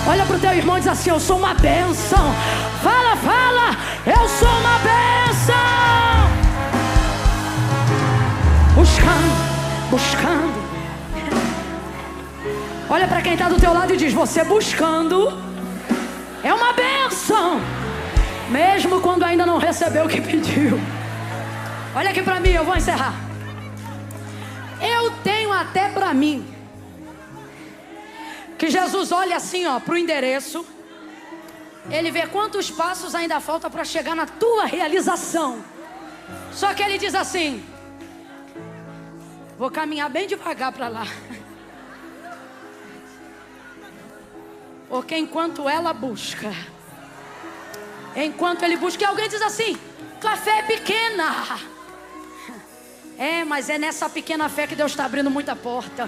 Olha pro teu irmão e diz assim: eu sou uma bênção. Fala, eu sou uma bênção. Buscando. Olha para quem está do teu lado e diz: você buscando é uma bênção, mesmo quando ainda não recebeu o que pediu. Olha aqui para mim, eu vou encerrar. Eu tenho até para mim que Jesus olha assim, ó, pro endereço. Ele vê quantos passos ainda falta para chegar na tua realização. Só que ele diz assim: vou caminhar bem devagar para lá. Porque enquanto ela busca, enquanto ele busca, e alguém diz assim: tua fé é pequena. É, mas é nessa pequena fé que Deus está abrindo muita porta.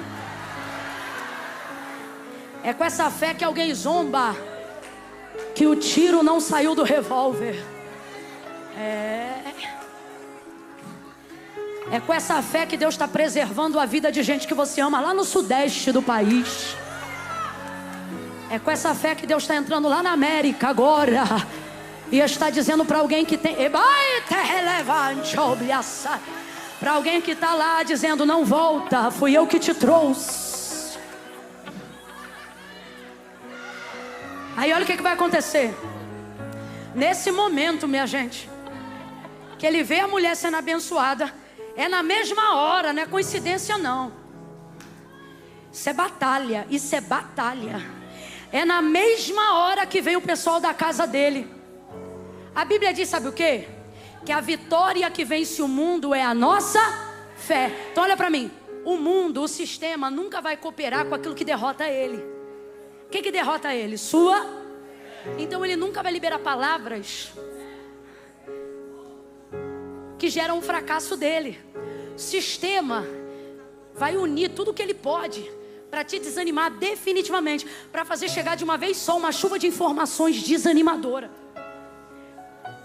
É com essa fé que alguém zomba que o tiro não saiu do revólver. É com essa fé que Deus está preservando a vida de gente que você ama lá no sudeste do país. É com essa fé que Deus está entrando lá na América agora e está dizendo para alguém que tem, para alguém que está lá dizendo: não volta, fui eu que te trouxe. Aí olha o que vai acontecer. Nesse momento, minha gente, que ele vê a mulher sendo abençoada, é na mesma hora, não é coincidência não. Isso é batalha, isso é batalha. É na mesma hora que vem o pessoal da casa dele. A Bíblia diz, sabe o quê? Que a vitória que vence o mundo é a nossa fé. Então olha para mim. O mundo, o sistema nunca vai cooperar com aquilo que derrota ele. O que derrota ele? Sua. Então ele nunca vai liberar palavras que geram um fracasso dele. O sistema vai unir tudo que ele pode para te desanimar definitivamente, para fazer chegar de uma vez só uma chuva de informações desanimadora.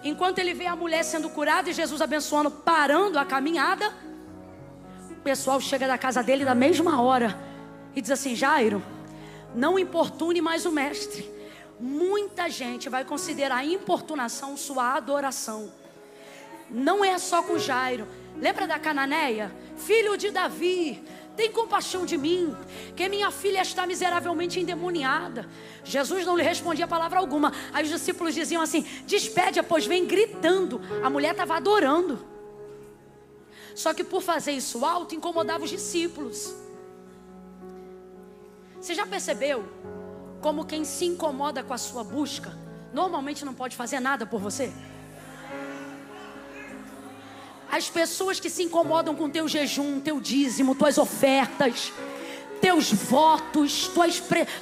Enquanto ele vê a mulher sendo curada e Jesus abençoando, parando a caminhada, o pessoal chega da casa dele da mesma hora e diz assim: Jairo, não importune mais o mestre. Muita gente vai considerar a importunação sua adoração. Não é só com Jairo. Lembra da cananeia? Filho de Davi, tem compaixão de mim, que minha filha está miseravelmente endemoniada. Jesus não lhe respondia palavra alguma. Aí os discípulos diziam assim: despede-a, pois vem gritando. A mulher estava adorando. Só que por fazer isso alto, incomodava os discípulos. Você já percebeu como quem se incomoda com a sua busca normalmente não pode fazer nada por você? As pessoas que se incomodam com teu jejum, teu dízimo, tuas ofertas, teus votos,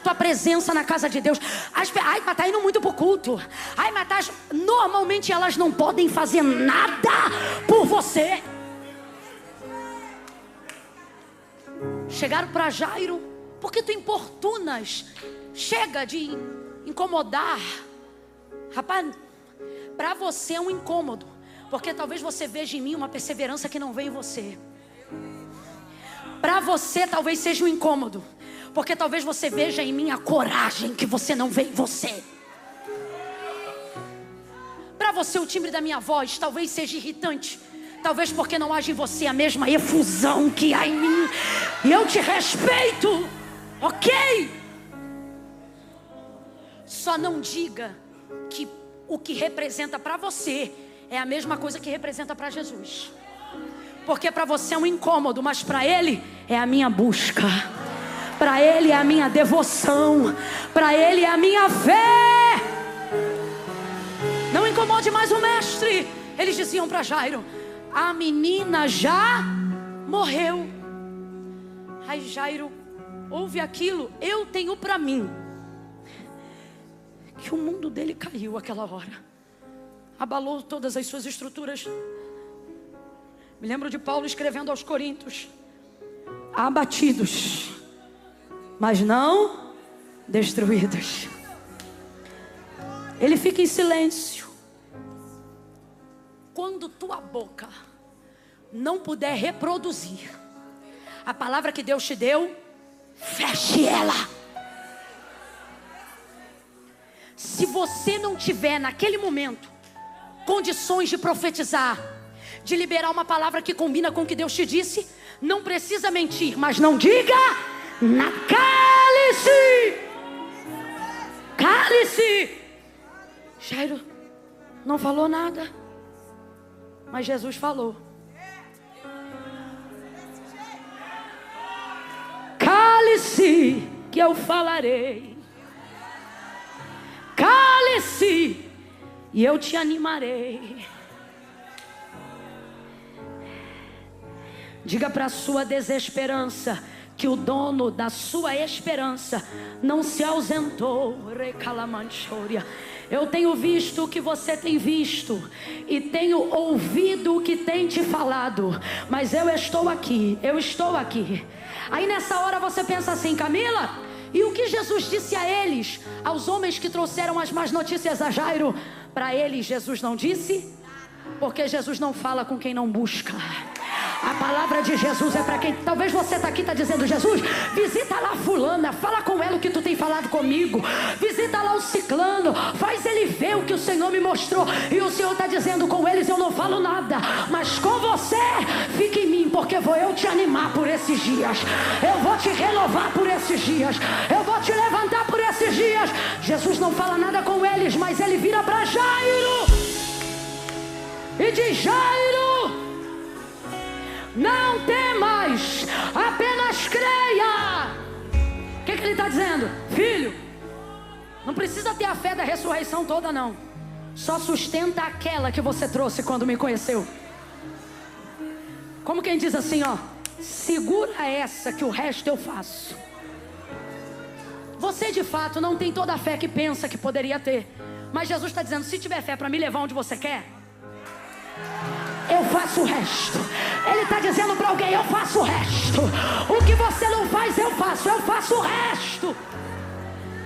tua presença na casa de Deus. Ai, mas tá indo muito pro culto. Ai, mas tá... Normalmente elas não podem fazer nada por você. Chegaram para Jairo: por que tu importunas? Chega de incomodar. Rapaz, para você é um incômodo, porque talvez você veja em mim uma perseverança que não vem em você. Para você talvez seja um incômodo, porque talvez você veja em mim a coragem que você não vê em você. Para você o timbre da minha voz talvez seja irritante, talvez porque não haja em você a mesma efusão que há em mim. E eu te respeito, ok? Só não diga que o que representa para você é a mesma coisa que representa para Jesus. porque para você é um incômodo, mas para Ele é a minha busca, para Ele é a minha devoção, para Ele é a minha fé. Não incomode mais o mestre. Eles diziam para Jairo: a menina já morreu. Aí Jairo ouve aquilo. Eu tenho para mim que o mundo dele caiu aquela hora, abalou todas as suas estruturas. Me lembro de Paulo escrevendo aos Coríntios: abatidos, mas não destruídos. Ele fica em silêncio. Quando tua boca não puder reproduzir a palavra que Deus te deu, feche ela. Se você não tiver naquele momento condições de profetizar, de liberar uma palavra que combina com o que Deus te disse, não precisa mentir, mas não diga na cale-se. Cale-se. Jairo não falou nada, mas Jesus falou. Cale-se que eu falarei. Cale-se e eu te animarei. Diga para a sua desesperança que o dono da sua esperança não se ausentou. Eu tenho visto o que você tem visto e tenho ouvido o que tem te falado, mas eu estou aqui, eu estou aqui. Aí nessa hora você pensa assim: Camila, e o que Jesus disse a eles, aos homens que trouxeram as más notícias a Jairo? Para eles Jesus não disse, porque Jesus não fala com quem não busca. A palavra de Jesus é para quem... Talvez você está aqui, está dizendo: Jesus, visita lá fulana, fala com ela o que tu tem falado comigo. Visita lá o ciclano, faz ele ver o que o Senhor me mostrou. E o Senhor está dizendo: com eles eu não falo nada, mas com você fique em mim, porque vou eu te animar por esses dias. Eu vou te renovar por esses dias. Eu vou te levantar por esses dias. Jesus não fala nada com eles, mas ele vira para Jairo e diz: Jairo, não temas, apenas creia. O que ele está dizendo? Filho, não precisa ter a fé da ressurreição toda não. Só sustenta aquela que você trouxe quando me conheceu. Como quem diz assim, ó: segura essa que o resto eu faço. Você de fato não tem toda a fé que pensa que poderia ter, mas Jesus está dizendo: se tiver fé para me levar onde você quer, eu faço o resto. Ele está dizendo para alguém: eu faço o resto. O que você não faz, eu faço o resto.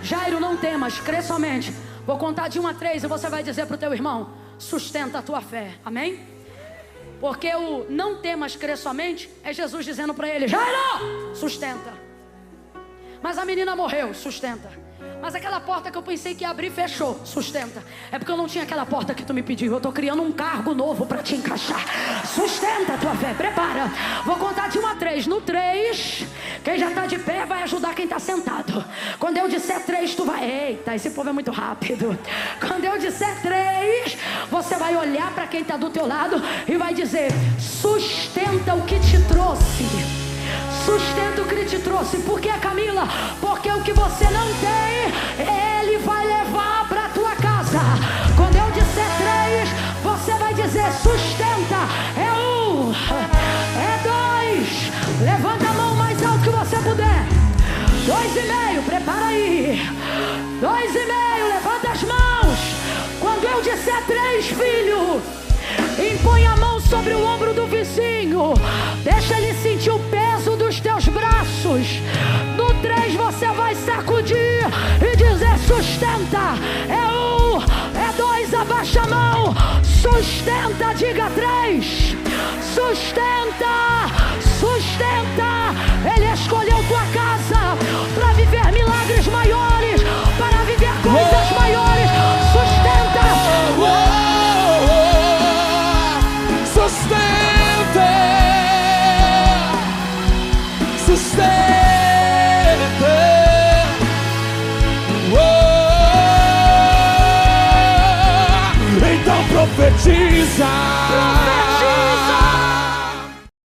Jairo, não temas, crê somente. Vou contar de 1 a 3 e você vai dizer para o teu irmão: sustenta a tua fé, amém? Porque o não temas, crê somente é Jesus dizendo para ele: Jairo, sustenta. Mas a menina morreu, sustenta. Mas aquela porta que eu pensei que ia abrir, fechou, sustenta. É porque eu não tinha aquela porta que tu me pediu. Eu estou criando um cargo novo para te encaixar. Sustenta a tua fé, prepara. Vou contar de 1 a 3. No 3, quem já está de pé vai ajudar quem está sentado. Quando eu disser 3, tu vai... Eita, esse povo é muito rápido. Quando eu disser 3, você vai olhar para quem está do teu lado e vai dizer: sustenta o que te trouxe. Sustenta o que te trouxe. Por que, Camila? Porque o que você não tem, ele vai levar para a tua casa. Quando eu disser 3, você vai dizer: sustenta. É 1, é 2. Levanta a mão mais alto que você puder. 2,5, prepara aí. 2,5, levanta as mãos. Quando eu disser 3, filho, impõe a mão sobre o ombro do vizinho. Deixa ele sentir o peso dos teus braços. No 3 você vai sacudir e dizer: sustenta. É 1, é 2, abaixa a mão. Sustenta, diga 3. Sustenta.